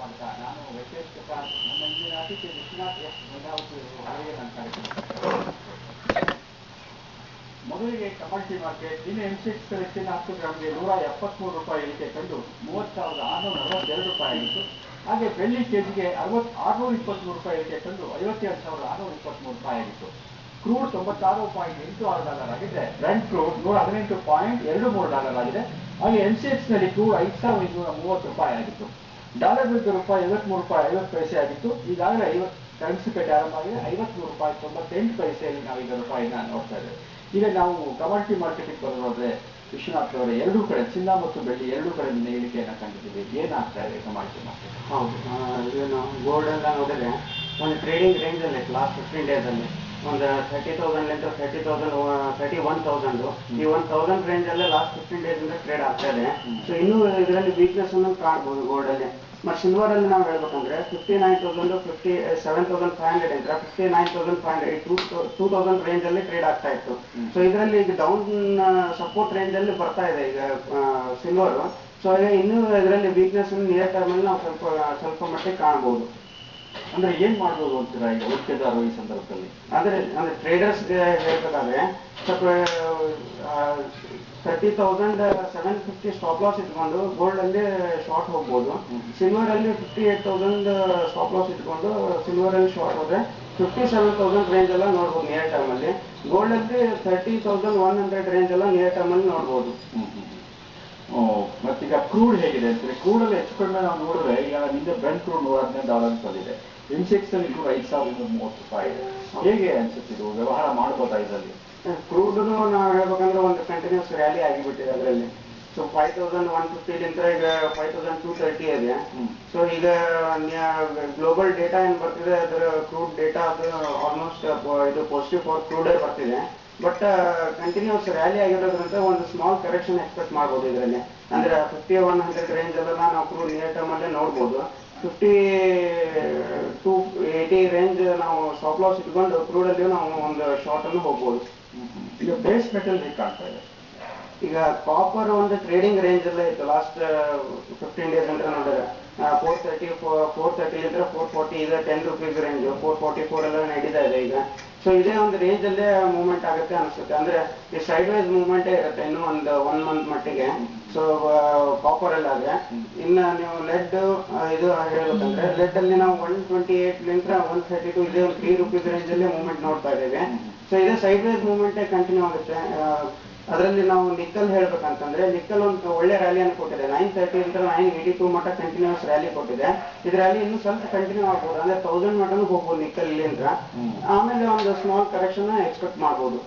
ಅಂತ ನಾನು ವೆಂಕಟೇಶ್ ಪ್ರಕಾಶ್ ನಮ್ಮ ಇಂದಿನ ಅತಿಥಿ ವಿಶ್ವನಾಥ್ ಎಸ್ ಗಂಗಾವತಿ ಅವರಿಗೆ ನಾನು ಕಾರ್ಯಕ್ರಮ. ಮೊದಲಿಗೆ ಕಮಾಡಿಟಿ ಮಾರ್ಕೆಟ್ ಇನ್ನು ಎನ್ಸಿಎಕ್ಸ್ ಹೆಚ್ಚಿನ 10 ಗ್ರಾಮ್ಗೆ ₹173 ಇಳಿಕೆ ಕಂಡು 30,642 ಆಗಿತ್ತು. ಹಾಗೆ ಬೆಳ್ಳಿ ಕೆಜಿಗೆ ₹623 ಇಳಿಕೆ ಕಂಡು ₹52,623 ಆಗಿತ್ತು. ಕ್ರೂಡ್ $96.86 ಆಗಿದೆ. ಬ್ರೆಂಟ್ ಕ್ರೂಡ್ $118.23 ಆಗಿದೆ. ಹಾಗೆ ಎನ್ಸಿಎಕ್ಸ್ ನಲ್ಲಿ ಕ್ರೂಡ್ ₹5,530 ಆಗಿತ್ತು. ಡಾಲರ್ ವಿರುದ್ಧ ರೂಪಾಯಿ ₹53.50 ಆಗಿತ್ತು. ಈಗಾಗಲೇ ಕರೆನ್ಸಿ ಪೇಟೆ ಆರಂಭ ಆಗಿದೆ. ₹53.98 ನಾವೀಗ ರೂಪಾಯಿನ ನೋಡ್ತಾ ಇದ್ದೇವೆ. ಈಗ ನಾವು ಕಮಾಡಿಟಿ ಮಾರ್ಕೆಟಿಗೆ ಬರೋದಾದ್ರೆ ವಿಶ್ವನಾಥ್ ಅವರೇ, ಎರಡೂ ಕಡೆ ಚಿನ್ನ ಮತ್ತು ಬೆಳ್ಳಿ ಎರಡೂ ಕಡೆ ಇಳಿಕೆಯನ್ನು ಕಂಡಿದ್ದೀವಿ. ಏನಾಗ್ತಾ ಇದೆ ಕಮಾಡಿಟಿ ಮಾರ್ಕೆಟ್? ಹೌದು, ಏನು ಗೋಲ್ಡ್ ಎಲ್ಲ ನೋಡಿದ್ರೆ ಒಂದು ಟ್ರೇಡಿಂಗ್ ರೇಂಜ್ ಅಲ್ಲಿ ಲಾಸ್ಟ್ 15 ಡೇಸ್ ಅಲ್ಲಿ ಒಂದು 30,000 31,000 ಈ 1,000 ರೇಂಜ್ ಅಲ್ಲೇ ಲಾಸ್ಟ್ 15 ಡೇಸ್ ಇಂದ ಟ್ರೇಡ್ ಆಗ್ತಾ ಇದೆ. ಸೊ ಇನ್ನೂ ಇದರಲ್ಲಿ ವೀಕ್ನೆಸ್ ಅನ್ನು ಕಾಣಬಹುದು ಗೋಲ್ಡ್ ಅಲ್ಲಿ. ಮತ್ತು ಸಿಲ್ವರ್ ಅಲ್ಲಿ ನಾವು ಹೇಳ್ಬೇಕಂದ್ರೆ 59,000 57,500 ಅಂತ 59,500 2,000 ರೇಂಜ್ ಅಲ್ಲಿ ಟ್ರೇಡ್ ಆಗ್ತಾ ಇತ್ತು. ಸೊ ಇದರಲ್ಲಿ ಈಗ ಡೌನ್ ಸಪೋರ್ಟ್ ರೇಂಜ್ ಅಲ್ಲಿ ಬರ್ತಾ ಇದೆ ಈಗ ಸಿಲ್ವರ್. ಸೊ ಇನ್ನೂ ಇದರಲ್ಲಿ ವೀಕ್ನೆಸ್ ನಿಯರ್ ಟರ್ಮ್ ಅಲ್ಲಿ ನಾವು ಸ್ವಲ್ಪ ಮಟ್ಟಿಗೆ ಕಾಣಬಹುದು. ಅಂದ್ರೆ ಏನ್ ಮಾಡ್ಬೋದು ಅಂತೀರಾ ಈಗ ಹೂಡಿಕೆದಾರರು ಈ ಸಂದರ್ಭದಲ್ಲಿ? ಅಂದ್ರೆ ಟ್ರೇಡರ್ಸ್ ಹೇಳ್ಬೇಕಾದ್ರೆ ಸ್ವಲ್ಪ 30,750 ಸ್ಟಾಪ್ ಲಾಸ್ ಇಟ್ಕೊಂಡು ಗೋಲ್ಡ್ ಅಲ್ಲಿ ಶಾರ್ಟ್ ಹೋಗ್ಬೋದು. ಸಿಲ್ವರ್ ಅಲ್ಲಿ 58,000 ಸ್ಟಾಪ್ ಲಾಸ್ ಇಟ್ಕೊಂಡು ಸಿಲ್ವರ್ ಅಲ್ಲಿ ಶಾರ್ಟ್ ಹೋದ್ರೆ 57,000 ರೇಂಜ್ ಎಲ್ಲ ನೋಡ್ಬೋದು ನಿಯರ್ ಟರ್ಮ್ ಅಲ್ಲಿ. ಗೋಲ್ಡ್ ಅಲ್ಲಿ 30,100 ರೇಂಜ್ ಎಲ್ಲ ನಿಯರ್ ಟರ್ಮ್ ಅಲ್ಲಿ ನೋಡ್ಬೋದು. ಮತ್ತೀಗ ಕ್ರೂಡ್ ಹೇಗಿದೆ ಅಂತಾರೆ? ಕ್ರೂಡ್ ಅಲ್ಲಿ ಹೆಚ್ಚು ಕಡಿಮೆ ನಾವು ನೋಡಿದ್ರೆ ಈಗ ನಿನ್ನೆ ಬ್ರೆಂಟ್ ಕ್ರೂಡ್ $115 ಬಂದಿದೆ. ಎನ್ಸೆಕ್ಸ್ ಅಲ್ಲಿ ಕೂಡ ₹5,130 ಇದೆ. ಹೇಗೆ ಅನ್ಸುತ್ತೆ ಇದು ವ್ಯವಹಾರ ಮಾಡ್ಬೋದಾ ಇದರಲ್ಲಿ? ಕ್ರೂಡ್ ನಾವು ಹೇಳ್ಬೇಕಂದ್ರೆ ಒಂದು ಕಂಟಿನ್ಯೂಸ್ ರ್ಯಾಲಿ ಆಗಿಬಿಟ್ಟಿದೆ ಅದರಲ್ಲಿ. ಸೊ 5,150 ಈಗ 5,230 ಇದೆ. ಸೊ ಈಗ ಗ್ಲೋಬಲ್ ಡೇಟಾ ಏನ್ ಬರ್ತಿದೆ ಅದರ ಕ್ರೂಡ್ ಡೇಟಾ ಅದು ಆಲ್ಮೋಸ್ಟ್ ಇದು ಪಾಸಿಟಿವ್ ಫಾರ್ ಕ್ರೂಡೇ ಬರ್ತಿದೆ. ಬಟ್ ಕಂಟಿನ್ಯೂಸ್ ರ್ಯಾಲಿ ಆಗಿರೋದ್ರಿಂದ ಒಂದು ಸ್ಮಾಲ್ ಕರೆಕ್ಷನ್ ಎಕ್ಸ್ಪೆಕ್ಟ್ ಮಾಡ್ಬೋದು ಇದರಲ್ಲಿ. ಅಂದ್ರೆ 50-100 ರೇಂಜ್ ಎಲ್ಲ ನಾವು ಕ್ರೂಡ್ ನಿಯರ್ ಟರ್ಮ್ ಅಲ್ಲೇ ನೋಡ್ಬೋದು. 50-80 ರೇಂಜ್ ನಾವು ಸ್ಟಾಪ್ ಲಾಸ್ ಇಟ್ಕೊಂಡು ಕ್ರೂಡ್ ಅಲ್ಲಿ ನಾವು ಒಂದು ಶಾರ್ಟ್ ಅನ್ನು ಹೋಗ್ಬೋದು. ಈಗ ಬೇಸ್ ಮೆಟಲ್ ಹೇಗೆ ಕಾಣ್ತಾ ಇದೆ? ಈಗ ಕಾಪರ್ ಒಂದು ಟ್ರೇಡಿಂಗ್ ರೇಂಜ್ ಅಲ್ಲೇ ಇತ್ತು ಲಾಸ್ಟ್ 15 ಡೇಸ್ ಅಂತ ನೋಡಿದ್ರೆ 430 ಇದ್ರೆ 440 ಇದೆ. ₹10 ರೇಂಜ್ 444 ಎಲ್ಲ ನಡೀತಾ ಇದೆ ಈಗ. ಸೊ ಇದೇ ಒಂದು ರೇಂಜ್ ಅಲ್ಲೇ ಮೂವ್ಮೆಂಟ್ ಆಗುತ್ತೆ ಅನಿಸುತ್ತೆ. ಅಂದ್ರೆ ಈ ಸೈಡ್ ವೈಸ್ ಮೂವ್ಮೆಂಟೇ ಇರುತ್ತೆ ಇನ್ನೂ ಒಂದು 1 ಮಂತ್ ಮಟ್ಟಿಗೆ. ಸೊ ಕಾಪರ್ ಎಲ್ಲ ಆದ್ರೆ ಇನ್ನು ನೀವು ಲೆಡ್ ಇದು ಹೇಳ್ಬೇಕಂದ್ರೆ ಲೆಡ್ ಅಲ್ಲಿ ನಾವು 128 132 ಇದೆ ₹3 ರೇಂಜ್ ಅಲ್ಲಿ ಮೂವ್ಮೆಂಟ್ ನೋಡ್ತಾ ಇದ್ದೇವೆ. ಸೊ ಇದೇ ಸೈಡ್ ವೈಸ್ ಮೂವ್ಮೆಂಟೇ ಕಂಟಿನ್ಯೂ ಆಗುತ್ತೆ. ಅದರಲ್ಲಿ ನಾವು ನಿಕ್ಕಲ್ ಹೇಳ್ಬೇಕಂತಂದ್ರೆ ನಿಕ್ಕಲ್ ಒಂದು ಒಳ್ಳೆ ರ್ಯಾಲಿಯನ್ನು ಕೊಟ್ಟಿದೆ. 930 982 ಮಟ್ಟ ಕಂಟಿನ್ಯೂಸ್ ರ್ಯಾಲಿ ಕೊಟ್ಟಿದೆ. ಇದು ರ್ಯಾಲಿ ಇನ್ನೂ ಸ್ವಲ್ಪ ಕಂಟಿನ್ಯೂ ಆಗ್ಬೋದು. ಅಂದ್ರೆ 1000 ಮಟ್ಟನೂ ಹೋಗ್ಬೋದು ನಿಕ್ಕಲ್ ಇಲ್ಲಿಂದ. ಆಮೇಲೆ ಒಂದು ಸ್ಮಾಲ್ ಕರೆಕ್ಷನ್ ಎಕ್ಸ್ಪೆಕ್ಟ್ ಮಾಡ್ಬೋದು.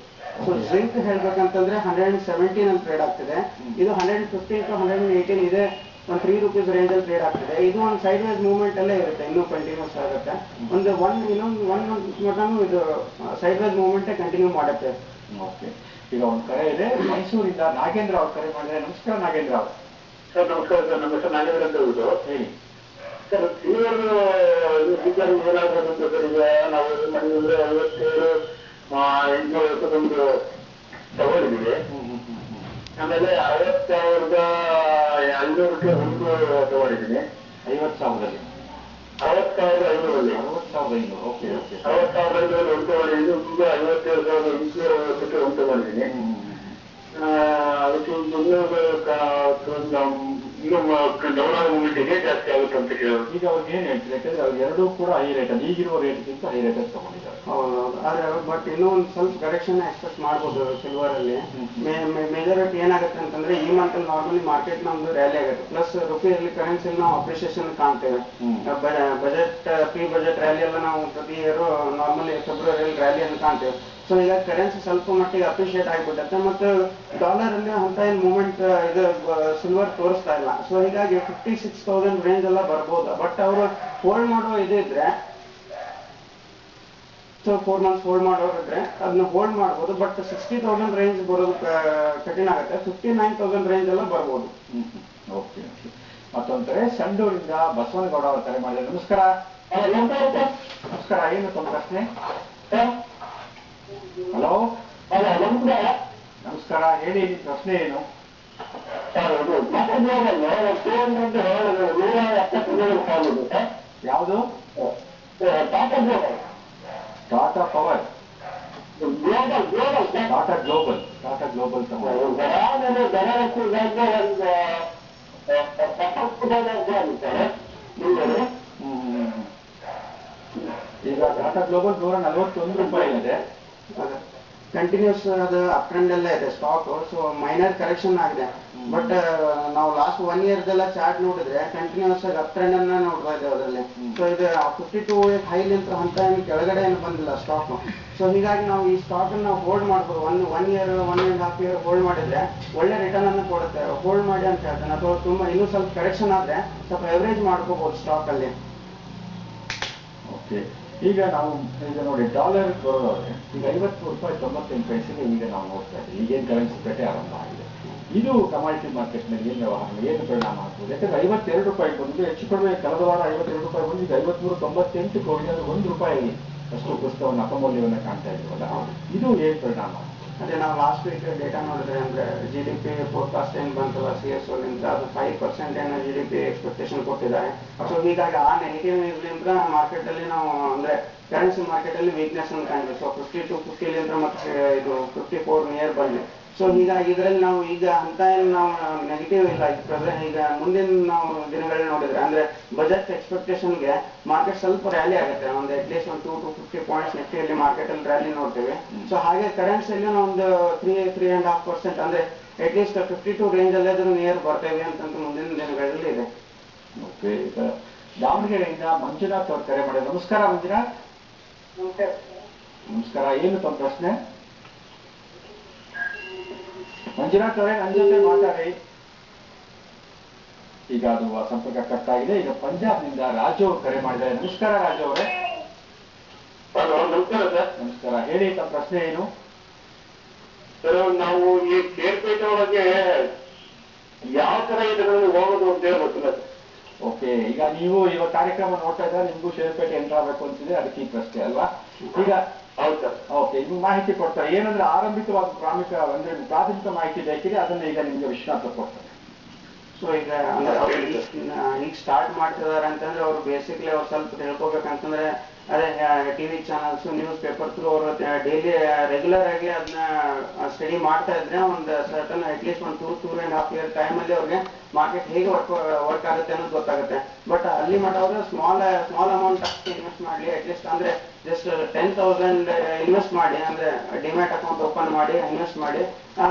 ಸೊ ಜಿಂಕ್ ಹೇಳ್ಬೇಕಂತಂದ್ರೆ 117 ಅಂತ ಟ್ರೇಡ್ ಆಗ್ತಿದೆ. ಇದು 115 to 118 ಇದೆ. ಒಂದು ₹3 ರೇಂಜ್ ಅಲ್ಲಿ ಟ್ರೇಡ್ ಆಗ್ತಿದೆ. ಇದು ಒಂದು ಸೈಡ್ ವೈಸ್ ಮೂವ್ಮೆಂಟ್ ಅಲ್ಲೇ ಇರುತ್ತೆ, ಇನ್ನೂ ಕಂಟಿನ್ಯೂಸ್ ಆಗುತ್ತೆ. ಇನ್ನೊಂದು 1 ಮಂತ್ ಮಟನೂ ಇದು ಸೈಡ್ ವೈಸ್ ಮೂವ್ಮೆಂಟೇ ಕಂಟಿನ್ಯೂ ಮಾಡುತ್ತೆ. ಓಕೆ, ಈಗ ಒಂದು ಕರೆ ಇದೆ ಮೈಸೂರಿಂದ ನಾಗೇಂದ್ರ ಅವ್ರು ಕರೆ ಮಾಡಿದ್ರೆ. ನಮಸ್ಕಾರ ನಾಗೇಂದ್ರ ಅವರು. ಸರ್ ನಮಸ್ಕಾರ ಸರ್. ನಮ್ಮ ಹೆಸರು ನಾಗೇಂದ್ರ ಅಂತ ಹೇಳ್ಬಿಟ್ಟು. ಹೇಳಿ ಸರ್, ಸಿಲ್ವರ್ ಏನಾದ್ರು ಸರ್ ಈಗ ನಾವು ಏನ್ ಮಾಡಿದ್ರೆ 57,871 ತಗೊಂಡಿದ್ದೀವಿ. ಆಮೇಲೆ 60,500ಕ್ಕೆ ಒಂದು ತಗೊಂಡಿದ್ದೀನಿ. 50,000ದಲ್ಲಿ 60,500 60,500. Okay okay. 60,500 ಒಂದು ತಗೊಂಡಿದ್ದೀನಿ. ಈಗ 57,850ಕ್ಕೆ ಒಂದು ತಗೊಂಡಿದ್ದೀನಿ. ಅದಕ್ಕೆ ಇನ್ನೂ ಡೌನ್ ಆಗೋ ಮೂಮೆಂಟ್ ಇದೆ ಜಾಸ್ತಿ ಆಗುತ್ತೆ ಅಂತ ಕೇಳೋದು. ಈಗ ಅವ್ರಿಗೆ ಏನ್ ಹೇಳ್ತೀವಿ? ಯಾಕಂದ್ರೆ ಅವ್ರು ಎರಡೂ ಕೂಡ ಹೈ ರೇಟ್ ಅಲ್ಲಿ ಈಗಿರುವ ರೇಟ್ಗಿಂತ ಹೈ ರೇಟ್ ಅಲ್ಲಿ ತಗೊಂಡಿದ್ದಾರೆ. ಹೌದೌದು. ಆದ್ರೆ ಬಟ್ ಇನ್ನೂ ಒಂದು ಸ್ವಲ್ಪ ಕರೆಕ್ಷನ್ ಎಕ್ಸ್ಪೆಕ್ಟ್ ಮಾಡ್ಬೋದು ಸಿಲ್ವರ್ ಅಲ್ಲಿ. ಮೇಜಾರಿಟಿ ಏನಾಗುತ್ತೆ ಅಂತಂದ್ರೆ ಈ ಮಂತ್ ಅಲ್ಲಿ ನಾರ್ಮಲಿ ಮಾರ್ಕೆಟ್ ನಮ್ದು ರ್ಯಾಲಿ ಆಗುತ್ತೆ. ಪ್ಲಸ್ ರುಪಿಯಲ್ಲಿ ಕರೆನ್ಸಿಯಲ್ಲಿ ನಾವು ಅಪ್ರಿಸಿಯೇಷನ್ ಕಾಣ್ತೇವೆ. ಬಜೆಟ್ ಪ್ರೀ ಬಜೆಟ್ ರ್ಯಾಲಿ ಎಲ್ಲ ನಾವು ಪ್ರತಿ ಇಯರ್ ನಾರ್ಮಲಿ ಫೆಬ್ರವರಿಯಲ್ಲಿ ರ್ಯಾಲಿಯನ್ನು ಕಾಣ್ತೇವೆ. ಸೊ ಈಗ ಕರೆನ್ಸಿ ಸ್ವಲ್ಪ ಮಟ್ಟಿಗೆ ಅಪ್ರಿಷಿಯೇಟ್ ಆಗಿಬಿಡುತ್ತೆ. ಮತ್ತು ಡಾಲರ್ ಅಲ್ಲಿ ಅಂತ ಏನು ಮೂವ್ಮೆಂಟ್ ಇದು ಸಿಲ್ವರ್ ತೋರಿಸ್ತಾ ಇಲ್ಲ. ಸೊ ಹೀಗಾಗಿ 56,000 ರೇಂಜ್ ಎಲ್ಲ ಬರ್ಬೋದು. ಬಟ್ ಅವರು ಹೋಲ್ಡ್ ಮಾಡೋ ಇದ್ರೆ ಸೊ 4 ಮಂತ್ಸ್ ಹೋಲ್ಡ್ ಮಾಡೋರಿದ್ರೆ ಅದನ್ನ ಹೋಲ್ಡ್ ಮಾಡ್ಬೋದು. ಬಟ್ 60,000 ರೇಂಜ್ ಬರೋದು ಕಠಿಣ ಆಗುತ್ತೆ. 59,000 ರೇಂಜ್ ಎಲ್ಲ ಬರ್ಬೋದು. Okay okay. ಮತ್ತೊಂದು ಕರೆ ಸಂಡೂರಿಂದ ಬಸವನಗೌಡ ಅವರು ಕರೆ ಮಾಡಿದ್ದಾರೆ. ನಮಸ್ಕಾರ. ನಮಸ್ಕಾರ, ಏನು ತಮ್ಮ ಪ್ರಶ್ನೆ? ಹಲೋ, ನಮಸ್ಕಾರ, ಹೇಳಿ, ನಿಮ್ಮ ಪ್ರಶ್ನೆ ಏನು? ಯಾವುದು? ಟಾಟಾ ಪವರ್, ಟಾಟಾ ಗ್ಲೋಬಲ್ ಈಗ ಟಾಟಾ ಗ್ಲೋಬಲ್ 141 ರೂಪಾಯಿ ಇದೆ. ಕಂಟಿನ್ಯೂಸ್ ಅದು ಅಪ್ ಟ್ರೆಂಡ್ ಎಲ್ಲ ಇದೆ ಸ್ಟಾಕ್. ಸೊ ಮೈನರ್ ಕರೆಕ್ಷನ್ ಆಗಿದೆ. ಬಟ್ ನಾವು ಲಾಸ್ಟ್ 1 ಇಯರ್ದೆಲ್ಲ ಚಾರ್ಟ್ ನೋಡಿದ್ರೆ ಕಂಟಿನ್ಯೂಸ್ ಆಗಿ ಅಪ್ ಟ್ರೆಂಡ್ ಅನ್ನ ನೋಡ್ತಾ ಇದ್ದೇವೆ ಅದರಲ್ಲಿ. ಸೊ ಇದು 52 ಹೈಲಿಂತ ಅಂತ ಏನು ಕೆಳಗಡೆ ಏನು ಬಂದಿಲ್ಲ ಸ್ಟಾಕ್. ಸೊ ಹೀಗಾಗಿ ನಾವು ಈ ಸ್ಟಾಕ್ ನಾವು ಹೋಲ್ಡ್ ಮಾಡ್ಬೋದು. 1 ಇಯರ್ 1.5 ಇಯರ್ ಹೋಲ್ಡ್ ಮಾಡಿದ್ರೆ ಒಳ್ಳೆ ರಿಟರ್ನ್ ಅನ್ನು ಕೊಡುತ್ತೆ. ಹೋಲ್ಡ್ ಮಾಡಿ ಅಂತ ಹೇಳ್ತೇನೆ. ಅಥವಾ ತುಂಬಾ ಇನ್ನೂ ಸ್ವಲ್ಪ ಕರೆಕ್ಷನ್ ಆದ್ರೆ ಸ್ವಲ್ಪ ಎವರೇಜ್ ಮಾಡ್ಕೋಬಹುದು ಸ್ಟಾಕ್ ಅಲ್ಲಿ. ಓಕೆ, ಈಗ ನಾವು ನೋಡಿ ಡಾಲರ್ ಬರೋದಾದ್ರೆ ಈಗ 53.98 ಈಗ ನಾವು ನೋಡ್ತಾ ಇದ್ದೀವಿ. ಈಗೇನು ಕರೆನ್ಸಿ ಪೇಟೆ ಆರಂಭ ಆಗಿದೆ. ಇದು ಕಮಾಡಿಟಿ ಮಾರ್ಕೆಟ್ನಲ್ಲಿ ಏನು ವ್ಯವಹಾರ, ಏನು ಪರಿಣಾಮ ಆಗ್ಬೋದು? ಯಾಕಂದ್ರೆ 52 ರೂಪಾಯಿ ಬಂದು ಹೆಚ್ಚು ಕಡಿಮೆ ಕಳೆದ ವಾರ 52 ರೂಪಾಯಿ ಬಂದು ಈಗ 53.98 ಹೋಗಿ ಅದು 1 ರೂಪಾಯಿ ಅಷ್ಟು ಪುಸ್ತಕವನ್ನು ಅಪಮೌಲ್ಯವನ್ನು ಕಾಣ್ತಾ ಇದ್ದೀವಲ್ಲ, ಇದು ಏನು ಪರಿಣಾಮ? ಅದೇ ನಾವು ಲಾಸ್ಟ್ ವೀಕ್ ಡೇಟಾ ನೋಡಿದ್ರೆ ಅಂದ್ರೆ GDP ಫೋರ್ಕಾಸ್ಟ್ ಏನ್ ಬಂತಲ್ಲ CSO ಲಿಂದ, ಅದು 5% ಏನೋ GDP ಎಕ್ಸ್ಪೆಕ್ಟೇಷನ್ ಕೊಟ್ಟಿದ್ದಾರೆ. ಸೊ ಹೀಗಾಗಿ ಆ ನೆಗೆಟಿವ್ ನ್ಯೂಸ್ಲಿಂದ ಮಾರ್ಕೆಟ್ ಅಲ್ಲಿ ನಾವು ಅಂದ್ರೆ ಕರೆನ್ಸಿ ಮಾರ್ಕೆಟ್ ಅಲ್ಲಿ ವೀಕ್ನೆಸ್ ಅನ್ನು ಕಾಣ್ತೀವಿ. ಸೊ 52-50 ಲಿಂದ ಮತ್ತೆ ಇದು 54 ನಿಯರ್ ಬಂದಿದೆ. ಸೊ ಹೀಗಾಗಿ ಇದರಲ್ಲಿ ನಾವು ಈಗ ಅಂತ ಏನು ನಾವು ನೆಗೆಟಿವ್ ಇಲ್ಲ. ಈಗ ಮುಂದಿನ ನಾವು ದಿನಗಳಲ್ಲಿ ನೋಡಿದ್ರೆ ಅಂದ್ರೆ ಬಜೆಟ್ ಎಕ್ಸ್ಪೆಕ್ಟೇಷನ್ಗೆ ಮಾರ್ಕೆಟ್ ಸ್ವಲ್ಪ ರ್ಯಾಲಿ ಆಗುತ್ತೆ. ಒಂದು ಅಟ್ಲೀಸ್ಟ್ ಒಂದು 2 to 50 ಪಾಯಿಂಟ್ಸ್ ನಿಫ್ಟಿಯಲ್ಲಿ ಮಾರ್ಕೆಟ್ ಅಲ್ಲಿ ರ್ಯಾಲಿ ನೋಡ್ತೇವೆ. ಸೊ ಹಾಗೆ ಕರೆನ್ಸಿಯಲ್ಲಿ ನಾವು ಒಂದು 3.5% ಅಂದ್ರೆ ಅಟ್ಲೀಸ್ಟ್ 52 ರೇಂಜ್ ಅಲ್ಲೇ ನಿಯರ್ ಬರ್ತೇವೆ ಅಂತಂತ ಮುಂದಿನ ದಿನಗಳಲ್ಲಿ ಇದೆ. ಓಕೆ, ಈಗ ದಾವಣಗೆರೆಯಿಂದ ಮಂಜುನಾಥ್ ಅವ್ರು ಕರೆ ಮಾಡಿದ್ರು. ನಮಸ್ಕಾರ ಮಂಜುನಾಥ್. ನಮಸ್ಕಾರ. ಏನು ತಮ್ಮ ಪ್ರಶ್ನೆ? ಮಂಜುನಾಥ್ ಅವರೇ ನನ್ನ ಜೊತೆ ಮಾತಾಡಿ. ಈಗ ಅದು ಸಂಪರ್ಕ ಕಟ್ ಆಗಿದೆ. ಈಗ ಪಂಜಾಬ್ನಿಂದ ರಾಜು ಅವರು ಕರೆ ಮಾಡಿದ್ದಾರೆ. ನಮಸ್ಕಾರ ರಾಜು ಅವರೇ. ನಮಸ್ಕಾರ ಸರ್. ನಮಸ್ಕಾರ, ಹೇಳಿ ತಮ್ಮ ಪ್ರಶ್ನೆ ಏನು? ಸರ್, ನಾವು ಈ ಕೇರ್ಪೇಟೆ ಒಳಗೆ ಯಾವ ತರ ಇದರಲ್ಲಿ ಹೋಗೋದು ಅಂತ ಹೇಳಿ ಗೊತ್ತಿಲ್ಲ ಸರ್. ಓಕೆ, ಈಗ ನೀವು ಇವಾಗ ಕಾರ್ಯಕ್ರಮ ನೋಡ್ತಾ ಇದ್ರೆ ನಿಮ್ಗೂ ಶೇರ್ಪೇಟೆ ಎಂಟರ್ ಆಗಬೇಕು ಅಂತಿದೆ, ಅದಕ್ಕೆ ಈ ಪ್ರಶ್ನೆ ಅಲ್ವಾ? ಈಗ ಹೌದು ಸರ್. ಓಕೆ, ನಿಮ್ಗೆ ಮಾಹಿತಿ ಕೊಡ್ತಾರೆ. ಏನಂದ್ರೆ ಆರಂಭಿಕವಾದ ಪ್ರಾಥಮಿಕ ಮಾಹಿತಿ ಬೇಕಿದೆ, ಅದನ್ನ ಈಗ ನಿಮ್ಗೆ ವಿಶ್ವಾಸ ಕೊಡ್ತಾರೆ. ಸೊ ಈಗ ಈಗ ಸ್ಟಾರ್ಟ್ ಮಾಡ್ತಿದಾರೆ ಅಂತಂದ್ರೆ ಅವ್ರು ಬೇಸಿಕ್ಲಿ ಅವ್ರು ಸ್ವಲ್ಪ ತಿಳ್ಕೊಬೇಕಂತಂದ್ರೆ ಅದೇ TV channels, news paper through ಅವರು ಡೈಲಿ ರೆಗ್ಯುಲರ್ ಆಗಿ ಅದನ್ನ ಸ್ಟಡಿ ಮಾಡ್ತಾ ಇದ್ರೆ ಒಂದು ಸರ್ಟನ್ ಅಟ್ಲೀಸ್ಟ್ ಒಂದು 2.5 ಇಯರ್ ಟೈಮಲ್ಲಿ ಅವ್ರಿಗೆ ಮಾರ್ಕೆಟ್ ಹೇಗೆ ವರ್ಕ್ ಆಗುತ್ತೆ ಅನ್ನೋದು ಗೊತ್ತಾಗುತ್ತೆ. ಬಟ್ ಅಲ್ಲಿ ಮಟ್ಟ ಅವರು ಸ್ಮಾಲ್ ಅಮೌಂಟ್ ಇನ್ವೆಸ್ಟ್ ಮಾಡಲಿ. ಅಟ್ಲೀಸ್ಟ್ ಅಂದ್ರೆ ಜಸ್ಟ್ 10,000 ಇನ್ವೆಸ್ಟ್ ಮಾಡಿ, ಅಂದ್ರೆ ಡಿಮ್ಯಾಟ್ ಅಕೌಂಟ್ ಓಪನ್ ಮಾಡಿ ಇನ್ವೆಸ್ಟ್ ಮಾಡಿ,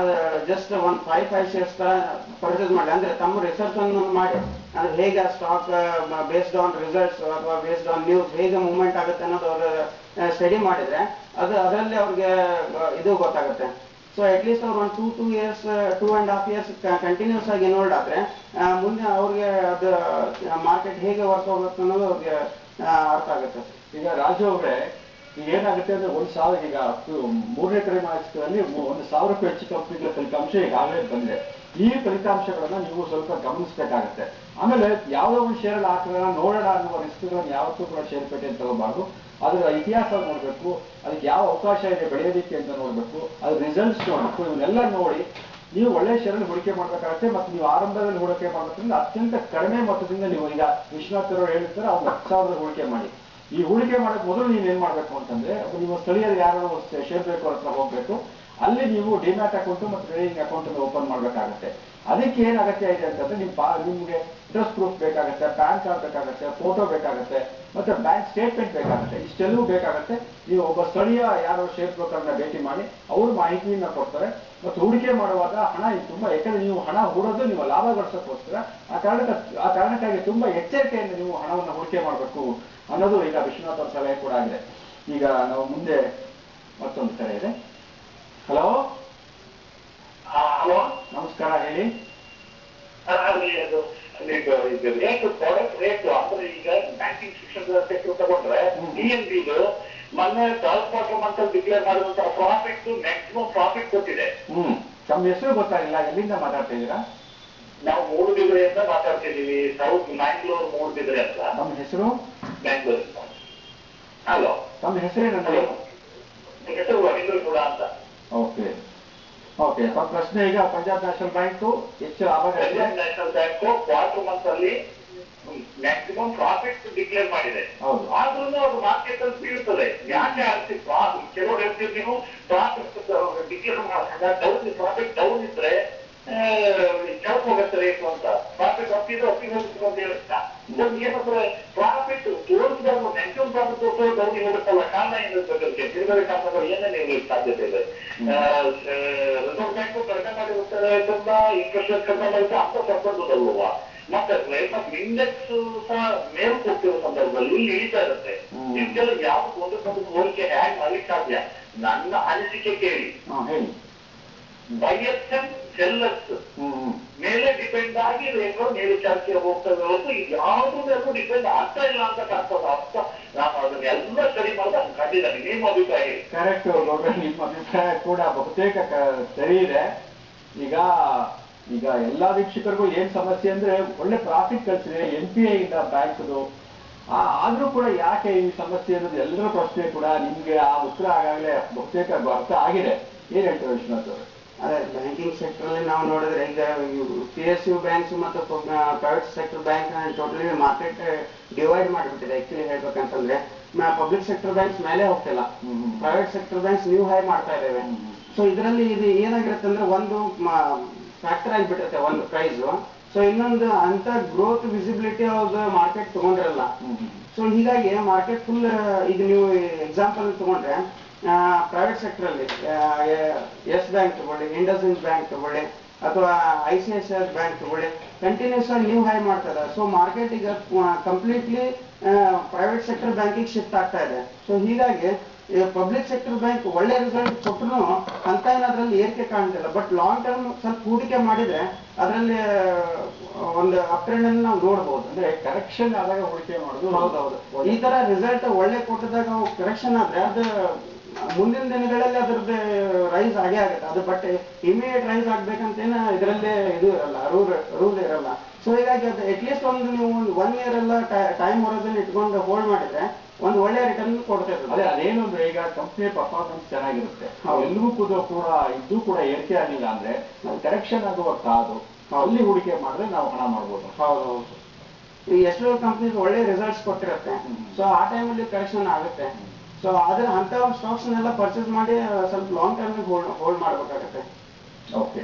ಜಸ್ಟ್ ಒಂದು 5 ಶೇರ್ಸ್ ಪರ್ಚೇಸ್ ಮಾಡಿ, ಅಂದ್ರೆ ತಮ್ಮ ರಿಸರ್ಚ್ ಅನ್ನು ಮಾಡಿ, ಅಂದ್ರೆ ಹೇಗೆ ಸ್ಟಾಕ್ ಬೇಸ್ಡ್ ಆನ್ ರಿಸಲ್ಟ್ಸ್ ಅಥವಾ ಬೇಸ್ಡ್ ಆನ್ ನ್ಯೂಸ್ ಹೇಗೆ ಮೂವ್ಮೆಂಟ್ ಆಗುತ್ತೆ ಅನ್ನೋದು ಅವರು ಸ್ಟಡಿ ಮಾಡಿದ್ರೆ ಅದರಲ್ಲಿ ಅವ್ರಿಗೆ ಇದು ಗೊತ್ತಾಗುತ್ತೆ. ಸೊ ಅಟ್ಲೀಸ್ಟ್ ಅವ್ರು ಒಂದು 2.5 ಇಯರ್ಸ್ ಕಂಟಿನ್ಯೂಸ್ ಆಗಿ ಇನ್ವಾಲ್ವ್ ಆದ್ರೆ ಮುಂದೆ ಅವ್ರಿಗೆ ಅದು ಮಾರ್ಕೆಟ್ ಹೇಗೆ ವರ್ಕ್ ಆಗುತ್ತೆ ಅನ್ನೋದು ಅವ್ರಿಗೆ ಅರ್ಥ ಆಗುತ್ತೆ. ಈಗ ರಾಜು ಅವರೇ, ಈಗ ಏನಾಗುತ್ತೆ ಅಂದ್ರೆ 1,000 ಈಗ 3ನೇ ತ್ರೈಮಾಸಿಕದಲ್ಲಿ 1,000ಕ್ಕೂ ಹೆಚ್ಚು ಕಂಪನಿಗಳ ಫಲಿತಾಂಶ ಈಗಾಗಲೇ ಬಂದಿದೆ. ಈ ಫಲಿತಾಂಶಗಳನ್ನ ನೀವು ಸ್ವಲ್ಪ ಗಮನಿಸಬೇಕಾಗತ್ತೆ. ಆಮೇಲೆ ಯಾವುದೋ ಒಂದು ಶೇರಲ್ಲಿ ಹಾಕೋಣ ನೋಡೋಣ ಅನ್ನುವ ರಿಸ್ಕ್ಗಳನ್ನು ಯಾವತ್ತೂ ಕೂಡ ಷೇರುಪೇಟೆ ಅಂತ ತಗೋಬಾರ್ದು. ಅದರ ಇತಿಹಾಸ ನೋಡಬೇಕು, ಅದಕ್ಕೆ ಯಾವ ಅವಕಾಶ ಇದೆ ಬೆಳೆಯೋದಕ್ಕೆ ಅಂತ ನೋಡಬೇಕು, ಅದ್ರ ರಿಸಲ್ಟ್ಸ್ ನೋಡಬೇಕು. ಇವನ್ನೆಲ್ಲ ನೋಡಿ ನೀವು ಒಳ್ಳೆ ಶೇರಲ್ಲಿ ಹೂಡಿಕೆ ಮಾಡಬೇಕಾಗುತ್ತೆ. ಮತ್ತು ನೀವು ಆರಂಭದಲ್ಲಿ ಹೂಡಿಕೆ ಮಾಡೋದ್ರಿಂದ ಅತ್ಯಂತ ಕಡಿಮೆ ಮೊತ್ತದಿಂದ ನೀವು ಈಗ ವಿಶ್ವನಾಥ್ ಅವರು ಹೇಳಿರ್ತಾರೆ ಅವ್ರು 10,000 ಹೂಡಿಕೆ ಮಾಡಿ. ಈ ಹೂಡಿಕೆ ಮಾಡೋಕೆ ಮೊದಲು ನೀವು ಏನ್ ಮಾಡ್ಬೇಕು ಅಂತಂದ್ರೆ ನಿಮ್ಮ ಸ್ಥಳೀಯರು ಯಾರು ಶೇರ್ ಬೇಕು ಅವ್ರ ಹತ್ರ ಹೋಗ್ಬೇಕು. ಅಲ್ಲಿ ನೀವು ಡಿಮ್ಯಾಟ್ ಅಕೌಂಟ್ ಮತ್ತು ಟ್ರೇಡಿಂಗ್ ಅಕೌಂಟ್ ಅನ್ನು ಓಪನ್ ಮಾಡಬೇಕಾಗುತ್ತೆ. ಅದಕ್ಕೆ ಏನ್ ಅಗತ್ಯ ಇದೆ ಅಂತಂದ್ರೆ ನಿಮ್ಗೆ ಅಡ್ರೆಸ್ ಪ್ರೂಫ್ ಬೇಕಾಗುತ್ತೆ, ಪ್ಯಾನ್ ಕಾರ್ಡ್ ಬೇಕಾಗುತ್ತೆ, ಫೋಟೋ ಬೇಕಾಗುತ್ತೆ, ಮತ್ತೆ ಬ್ಯಾಂಕ್ ಸ್ಟೇಟ್ಮೆಂಟ್ ಬೇಕಾಗುತ್ತೆ. ಇಷ್ಟೆಲ್ಲವೂ ಬೇಕಾಗುತ್ತೆ. ನೀವು ಒಬ್ಬ ಸ್ಥಳೀಯ ಯಾರೋ ಶೇರ್ ಬ್ರೋಕರ್ನ ಭೇಟಿ ಮಾಡಿ ಅವರು ಮಾಹಿತಿಯನ್ನ ಕೊಡ್ತಾರೆ. ಮತ್ತು ಹೂಡಿಕೆ ಮಾಡುವಾಗ ಹಣ ತುಂಬಾ, ಯಾಕಂದ್ರೆ ನೀವು ಹಣ ಹೂಡೋದು ನೀವು ಲಾಭ ಗಳಿಸೋಕ್ಕೋಸ್ಕರ, ಆ ಕಾರಣಕ್ಕಾಗಿ ತುಂಬಾ ಎಚ್ಚರಿಕೆಯಿಂದ ನೀವು ಹಣವನ್ನು ಹೂಡಿಕೆ ಮಾಡಬೇಕು ಅನ್ನೋದು ಈಗ ವಿಶ್ವನಾಥ್ ಅವರ ಸಲಹೆ ಕೂಡ ಆಗಿದೆ. ಈಗ ನಾವು ಮುಂದೆ ಮತ್ತೊಂದು ಕರೆ ಇದೆ. ಹಲೋ, ನಮಸ್ಕಾರ, ಹೇಳಿ. ರೇಟ್ ಪ್ರಾಡಕ್ಟ್ ರೇಟ್ ಅಂದ್ರೆ ಈಗ ಬ್ಯಾಂಕಿಂಗ್ ಶಿಕ್ಷಣದ ಸೆಕ್ಟರ್ ತಗೊಂಡ್ರೆ DNB ಮೊನ್ನೆ 3rd ಮಂತ್ ಅಲ್ಲಿ ಡಿಕ್ಲೇರ್ ಮಾಡಿದಂತಹ ಪ್ರಾಫಿಟ್ ಮ್ಯಾಕ್ಸಿಮಮ್ ಪ್ರಾಫಿಟ್ ಕೊಟ್ಟಿದೆ. ತಮ್ಮ ಹೆಸರು ಗೊತ್ತಾಗಿಲ್ಲ, ಎಲ್ಲಿಂದ ಮಾತಾಡ್ತಾ ಇದ್ದೀರಾ? ನಾವು ಮೂಡುಬಿದಿರೆಯಿಂದ ಮಾತಾಡ್ತಿದ್ದೀವಿ, ಸೌತ್ ಮ್ಯಾಂಗ್ಳೂರ್ ಮೂಡುಬಿದಿರೆ ಅಂತ. ನಮ್ಮ ಹೆಸರು? ಬ್ಯಾಂಗ್ಳೂರ್. ಹಲೋ, ತಮ್ಮ ಹೆಸರೇನಂದ್ರೆ? ಹೆಸರು ರವೀಂದ್ರ ಕೂಡ ಅಂತ. ಓಕೆ ಓಕೆ, ಪ್ರಶ್ನೆ ಈಗ ಪಂಜಾಬ್ ನ್ಯಾಷನಲ್ ಬ್ಯಾಂಕ್ ಹೆಚ್ಚು ಲಾಭ Punjab national bank quarter month ಅಲ್ಲಿ ಮ್ಯಾಕ್ಸಿಮಮ್ ಪ್ರಾಫಿಟ್ ಡಿಕ್ಲೇರ್ ಮಾಡಿದೆ. ಆದ್ರೂ ಅದು ಮಾರ್ಕೆಟ್ ಅಲ್ಲಿ ಬೀಳ್ತದೆ. ಯಾಕೆ ಆಗ್ತಿತ್ತು? ಕೆಲವು ಹೇಳ್ತೀವಿ ನೀವು ಪ್ರಾಫಿಟ್ ಡಿಕ್ಲೇರ್ ಪ್ರಾಫಿಟ್ ಡೌನ್ ಇದ್ರೆ ಕೆಳಗೆ ಹೋಗುತ್ತೆ ರೇಟು ಅಂತ. ಪ್ರಾಫಿಟ್ ಅಪ್ಪಿದ್ರೆ ಅಪ್ಪಿಗೆ ಹೋಗುತ್ತೆ ಅಂತ ಹೇಳುತ್ತಾ ಏನಂದ್ರೆ ಪ್ರಾಫಿಟ್ ತೋರಿಸಿದಾಗ ಮ್ಯಾಕ್ಸಿಮಮ್ ಪ್ರಾಫಿಟ್ ತೋರಿಸೋ ಡೌನಿಗೆ ಹೋಗುತ್ತಲ್ಲ. ಕಾರಣ ಏನಿರ್ಬೇಕಂತೆ ತಿರುಗಡೆ ಕಾರಣಗಳು ಏನೇನು ಇರ್ಲಿಕ್ಕೆ ಸಾಧ್ಯತೆ ಇದೆ. ರಿಸರ್ವ್ ಬ್ಯಾಂಕ್ ಕಡಿಮೆ ಮಾಡಿರುತ್ತಾರೆ, ಇಂಟ್ರೆಸ್ಟ್ ರೇಟ್ ಕಡಿಮೆ ಮಾಡಿದ್ರೆ ಅಂತ ಸಂಬಂಧದಲ್ವಾ. ಮತ್ತೆ ರೇಟ್ ಆಫ್ ಇಂಡೆಕ್ಸ್ ಸಹ ಮೇಲ್ ಕೊಟ್ಟಿರೋ ಸಂದರ್ಭದಲ್ಲಿ ಇಲ್ಲಿ ಇಳಿತಾ ಇರುತ್ತೆ. ಇದಕ್ಕೆಲ್ಲ ಯಾವ್ದು ಒಂದಕ್ಕೊಂದು ಹೋಲಿಕೆ ಹ್ಯಾಂಗ್ ಮಾಡ್ಲಿಕ್ಕೆ ಸಾಧ್ಯ? ನನ್ನ ಅನಿಸಿಕೆ ಕೇಳಿ. ಬೈಎಸ್ ಸೆಲ್ಲರ್ಸ್ ಮೇಲೆ ಡಿಪೆಂಡ್ ಆಗಿ ರೇಟ್ಗಳು ಮೇಲೆ ಚಾರ್ಜ್ ಹೋಗ್ತದೆ ಹೊರತು ಇದು ಯಾವ್ದು ಮೇಲೂ ಡಿಪೆಂಡ್ ಆಗ್ತಾ ಇಲ್ಲ ಅಂತ ಕಾಣ್ತದೆ. ಅರ್ಥ ನಾನು ಅದನ್ನೆಲ್ಲ ಸ್ಟಡಿ ಮಾಡಿದ ಕಂಡಿದ್ದಾನೆ. ನಿಮ್ಮ ಅಭಿಪ್ರಾಯ ಹೇಳಿ. ಕರೆಕ್ಟ್ ಗೌಡ್ರೆ, ನಿಮ್ಮ ಅಭಿಪ್ರಾಯ ಕೂಡ ಬಹುತೇಕ ಸರಿ ಇದೆ. ಈಗ ಎಲ್ಲಾ ವೀಕ್ಷಕರಿಗೂ ಏನ್ ಸಮಸ್ಯೆ ಅಂದ್ರೆ ಒಳ್ಳೆ ಪ್ರಾಫಿಟ್ ಕಳಿಸಿದೆ NPA ಇಂದ ಬ್ಯಾಂಕ್ದು, ಆದ್ರೂ ಕೂಡ ಯಾಕೆ ಈ ಸಮಸ್ಯೆ ಅನ್ನೋದು ಎಲ್ಲರ ಪ್ರಶ್ನೆ ಕೂಡ ನಿಮ್ಗೆ ಆ ಉತ್ತರ ಆಗಾಗಲೇ ಬಹುತೇಕ ಅರ್ಥ ಆಗಿದೆ. ಏನ್ ಹೇಳ್ತಾರೆ ವಿಶ್ವನಾಥ್ ಅವರು? ಅದೇ ಬ್ಯಾಂಕಿಂಗ್ ಸೆಕ್ಟರ್ ಅಲ್ಲಿ ನಾವು ನೋಡಿದ್ರೆ ಈಗ PSU ಬ್ಯಾಂಕ್ಸ್ ಮತ್ತು private sector bank totally market divide ಮಾಡಿಬಿಟ್ಟಿದೆ. ಆಕ್ಚುಲಿ ಹೇಳ್ಬೇಕಂತಂದ್ರೆ ಪಬ್ಲಿಕ್ ಸೆಕ್ಟರ್ ಬ್ಯಾಂಕ್ಸ್ ಮೇಲೆ ಹೋಗ್ತಿಲ್ಲ, private sector banks new high ಮಾಡ್ತಾ ಇದ್ದೇವೆ. ಸೊ ಇದರಲ್ಲಿ ಇದು ಏನಾಗಿರುತ್ತೆ ಅಂದ್ರೆ ಒಂದು ಫ್ಯಾಕ್ಟರ್ ಆಗಿಬಿಟ್ಟಿರುತ್ತೆ, ಒಂದು ಪ್ರೈಸ್. ಸೊ ಇನ್ನೊಂದು ಅಂತ ಗ್ರೋತ್ ವಿಸಿಬಿಲಿಟಿ ಅವ್ರದ್ದು ಮಾರ್ಕೆಟ್ ತಗೊಂಡಿರಲ್ಲ. ಸೊ ಹೀಗಾಗಿ ಮಾರ್ಕೆಟ್ ಫುಲ್ ಈಗ ನೀವು ಎಕ್ಸಾಂಪಲ್ ತಗೊಂಡ್ರೆ ಪ್ರೈವೇಟ್ ಸೆಕ್ಟರ್ ಅಲ್ಲಿ ಯೆಸ್ ಬ್ಯಾಂಕ್ ತಗೊಳ್ಳಿ, ಇಂಡಸ್ಇಂಡ್ ಬ್ಯಾಂಕ್ ತಗೊಳ್ಳಿ, ಅಥವಾ ICICI ಬ್ಯಾಂಕ್ ತಗೊಳ್ಳಿ, ಕಂಟಿನ್ಯೂಸ್ ಆಗಿ ನ್ಯೂ ಹೈ ಮಾಡ್ತಾ ಇದೆ. ಸೊ ಮಾರ್ಕೆಟ್ ಈಗ ಕಂಪ್ಲೀಟ್ಲಿ ಪ್ರೈವೇಟ್ ಸೆಕ್ಟರ್ ಬ್ಯಾಂಕಿಗೆ ಶಿಫ್ಟ್ ಆಗ್ತಾ ಇದೆ. ಸೊ ಹೀಗಾಗಿ ಪಬ್ಲಿಕ್ ಸೆಕ್ಟರ್ ಬ್ಯಾಂಕ್ ಒಳ್ಳೆ ರಿಸಲ್ಟ್ ಕೊಟ್ಟರು ಅಂತ ಏನಾದ್ರಲ್ಲಿ ಏರಿಕೆ ಕಾಣ್ತಿಲ್ಲ. ಬಟ್ ಲಾಂಗ್ ಟರ್ಮ್ ಸ್ವಲ್ಪ ಹೂಡಿಕೆ ಮಾಡಿದ್ರೆ ಅದರಲ್ಲಿ ಒಂದು ಅಪ್ ಟ್ರೆಂಡ್ ಅನ್ನು ನಾವು ನೋಡಬಹುದು. ಅಂದ್ರೆ ಕರೆಕ್ಷನ್ ಆದಾಗ ಹೂಡಿಕೆ ಮಾಡೋದು. ಹೌದೌದು, ಈ ತರ ರಿಸಲ್ಟ್ ಒಳ್ಳೆ ಕೊಟ್ಟದಾಗ ಕರೆಕ್ಷನ್ ಆದ್ರೆ ಅದು ಮುಂದಿನ ದಿನಗಳಲ್ಲಿ ಅದ್ರದ್ದು ರೈಸ್ ಆಗೇ ಆಗುತ್ತೆ. ಅದು ಬಟ್ ಇಮಿಡಿಯೇಟ್ ರೈಸ್ ಆಗ್ಬೇಕಂತೇನ ಇದರಲ್ಲೇ ಇದು ಇರಲ್ಲ, ರೂಲ್ ಇರಲ್ಲ. ಸೊ ಹೀಗಾಗಿ ಅದು ಅಟ್ಲೀಸ್ಟ್ ಒಂದು ನೀವು 1 year ಎಲ್ಲ ಟೈಮ್ ಹೊರದಲ್ಲಿ ಇಟ್ಕೊಂಡು ಹೋಲ್ಡ್ ಮಾಡಿದ್ರೆ ಒಂದು ಒಳ್ಳೆ ರಿಟರ್ನ್ ಕೊಡ್ತಿರ್ತದೆ. ಅದೇನು ಅಂದ್ರೆ ಈಗ ಕಂಪ್ನಿ ಪರ್ಫಾರ್ಮೆನ್ಸ್ ಚೆನ್ನಾಗಿರುತ್ತೆ, ಎಲ್ಲವೂ ಕೂಡ ಇದ್ದು ಕೂಡ ಏರಿಕೆ ಆಗಿಲ್ಲ ಅಂದ್ರೆ ನಾವು ಕರೆಕ್ಷನ್ ಆಗುವ ಕಾದು ಅಲ್ಲಿ ಹೂಡಿಕೆ ಮಾಡಿದ್ರೆ ನಾವು ಹಣ ಮಾಡ್ಬೋದು. ಹೌದು, ಈ ಎಷ್ಟೋ ಕಂಪ್ನೀಸ್ ಒಳ್ಳೆ ರಿಸಲ್ಟ್ಸ್ ಕೊಟ್ಟಿರುತ್ತೆ. ಸೊ ಆ ಟೈಮಲ್ಲಿ ಕರೆಕ್ಷನ್ ಆಗುತ್ತೆ. ಸೊ ಆದ್ರೆ ಅಂತ ಸ್ಟಾಕ್ಸ್ ನೆಲ್ಲ ಪರ್ಚೇಸ್ ಮಾಡಿ ಸ್ವಲ್ಪ ಲಾಂಗ್ ಟರ್ಮ್ ಹೋಲ್ಡ್ ಮಾಡ್ಬೇಕಾಗತ್ತೆ. ಓಕೆ,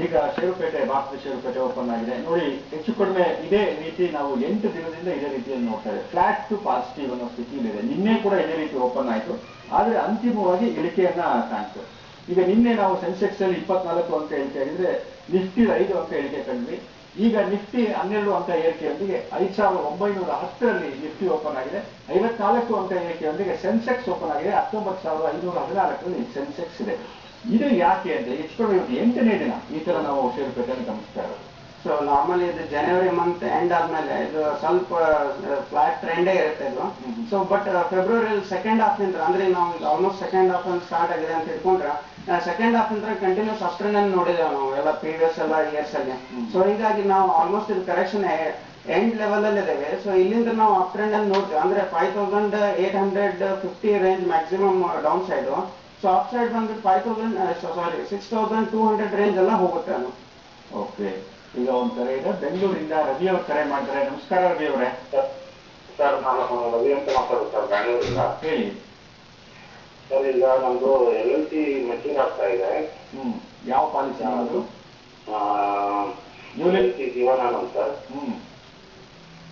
ಈಗ ಷೇರುಪೇಟೆ, ಭಾರತದ ಷೇರುಪೇಟೆ ಓಪನ್ ಆಗಿದೆ ನೋಡಿ. ಹೆಚ್ಚು ಕಡಿಮೆ ಇದೇ ರೀತಿ ನಾವು 8 ದಿನದಿಂದ ಇದೇ ರೀತಿಯಲ್ಲಿ ನೋಡ್ತಾ ಇದ್ದೇವೆ. ಫ್ಲಾಟ್ ಟು ಪಾಸಿಟಿವ್ ಅನ್ನೋ ಸ್ಥಿತಿಯಲ್ಲಿದೆ. ನಿನ್ನೆ ಕೂಡ ಇದೇ ರೀತಿ ಓಪನ್ ಆಯಿತು, ಆದ್ರೆ ಅಂತಿಮವಾಗಿ ಇಳಿಕೆಯನ್ನ ಕಾಣ್ತು. ಈಗ ನಿನ್ನೆ ನಾವು ಸೆನ್ಸೆಕ್ಸ್ ಅಲ್ಲಿ 24 ಅಂಕ ಇಳಿಕೆ ಆಗಿದ್ರೆ, ನಿಫ್ಟಿ 5 ಅಂಕ ಇಳಿಕೆ ಕಂಡ್ವಿ. ಈಗ ನಿಫ್ಟಿ 12 ಅಂಕ ಏರಿಕೆಯೊಂದಿಗೆ 5910ರಲ್ಲಿ ನಿಫ್ಟಿ ಓಪನ್ ಆಗಿದೆ. 54 ಅಂಕ ಏರಿಕೆಯೊಂದಿಗೆ ಸೆನ್ಸೆಕ್ಸ್ ಓಪನ್ ಆಗಿದೆ. 19514ರಲ್ಲಿ ಸೆನ್ಸೆಕ್ಸ್ ಇದೆ. ಇದು ಯಾಕೆ ಅಂದ್ರೆ ಹೆಚ್ಚು ಕಡಿಮೆ 8ನೇ ದಿನ ಈ ತರ ನಾವು ಷೇರುಪೇಟೆಯನ್ನು ಗಮನಿಸ್ತಾ ಇರೋದು. ಸೊ ನಾರ್ಮಲಿ ಇದು ಜನವರಿ ಮಂತ್ ಎಂಡ್ ಆದ್ಮೇಲೆ ಇದು ಸ್ವಲ್ಪ ಫ್ಲಾಟ್ ಟ್ರೆಂಡೇ ಇರುತ್ತೆ ಇದು. So but February second half ನಿಂದ ಅಂದ್ರೆ ನಾವು ಆಲ್ಮೋಸ್ಟ್ ಸೆಕೆಂಡ್ ಹಾಫ್ ಅಲ್ಲಿ ಸ್ಟಾರ್ಟ್ ಆಗಿದೆ ಅಂತ ಇಟ್ಕೊಂಡ್ರೆ ಸೆಕೆಂಡ್ ಹಾಫ್ ಅಂದ್ರೆ ಕಂಟಿನ್ಯೂಸ್ ಅಪ್ ಟ್ರೆಂಡ್ ಅನ್ನು ನೋಡಿದ್ದೇವೆ ನಾವು ಎಲ್ಲ ಪ್ರೀವಿಯಸ್ ಎಲ್ಲ ಇಯರ್ಸ್ ಅಲ್ಲಿ. ಸೊ ಹೀಗಾಗಿ ನಾವು ಆಲ್ಮೋಸ್ಟ್ ಇದು ಕರೆಕ್ಷನ್ ಎಂಡ್ ಲೆವೆಲ್ ಅಲ್ಲಿ ಇದ್ದೇವೆ. ಸೊ ಇಲ್ಲಿಂದ ನಾವು ಅಪ್ ಟ್ರೆಂಡ್ ಅನ್ನು ನೋಡ್ತೇವೆ ಅಂದ್ರೆ 5850 range maximum down side. So up side ಬಂದ್ಬಿಟ್ಟು 6200 ರೇಂಜ್ ಎಲ್ಲ ಹೋಗುತ್ತೆ ಅದು. ಓಕೆ, ಈಗ ಒಂದ್ ಕರೆ ಇದೆ ಬೆಂಗಳೂರಿಂದ. ರವಿ ಅವ್ರ ಕರೆ ಮಾಡ್ತಾರೆ. ನಮಸ್ಕಾರ ರವಿ ಅವರೇ. ಸರ್, ನಾನು ರವಿ ಅಂತ ಮಾತಾಡೋದು ಸರ್, ಬ್ಯಾಂಗ್ಳೂರಿಂದ. ಹೇಳಿ ಸರ್, ಈಗ ನಮ್ದು LLC ಮೆಚೂರ್ ಆಗ್ತಾ ಇದೆ. ಯಾವ ಪಾಲಿಸಿ ನಿಮ್ಮದು? LLC Jeevan Anand sir.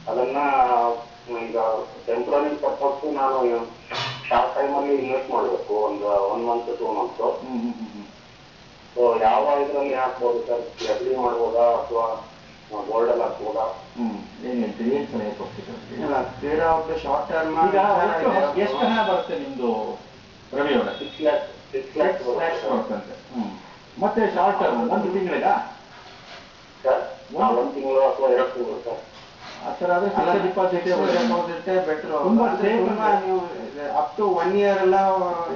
ಅದನ್ನ ಈಗ ಟೆಂಪ್ರರಿ ಪರ್ಪಸ್ ನಾನು ಶಾರ್ಟ್ ಟೈಮ್ ಅಲ್ಲಿ ಇನ್ವೆಸ್ಟ್ ಮಾಡಬೇಕು, ಒಂದು 1 month 2 months. ಸೊ ಯಾವ ಇದರಲ್ಲಿ ಹಾಕ್ಬೋದು ಸರ್? FD ಮಾಡ್ಬೋದಾ ಅಥವಾ ಗೋಲ್ಡ್ ಅಲ್ಲಿ ಹಾಕ್ಬೋದಾ? ಏನ್ ಹೇಳ್ತೀರಿ? ಏನ್ ಸಲಹೆ ಕೊಡ್ತೀರಿ? ಶಾರ್ಟ್ ಟರ್ಮ್ ಎಷ್ಟು ಹಣ ಬರುತ್ತೆ ನಿಮ್ದು ರವಿ ಅವರೇ? 6 lakhs ಬರುತ್ತೆ. ಮತ್ತೆ ಶಾರ್ಟ್ ಟರ್ಮ್ 1 ತಿಂಗಳಿಗ ಸರ್? 1 ತಿಂಗಳು ಅಥವಾ 2 ತಿಂಗಳು ಸರ್? ಆ ಥರ ಆದ್ರೆ ಡಿಪಾಸಿಟ್ ಬೆಟರ್. ತುಂಬಾ ನೀವು ಅಪ್ ಟು 1 year ಎಲ್ಲ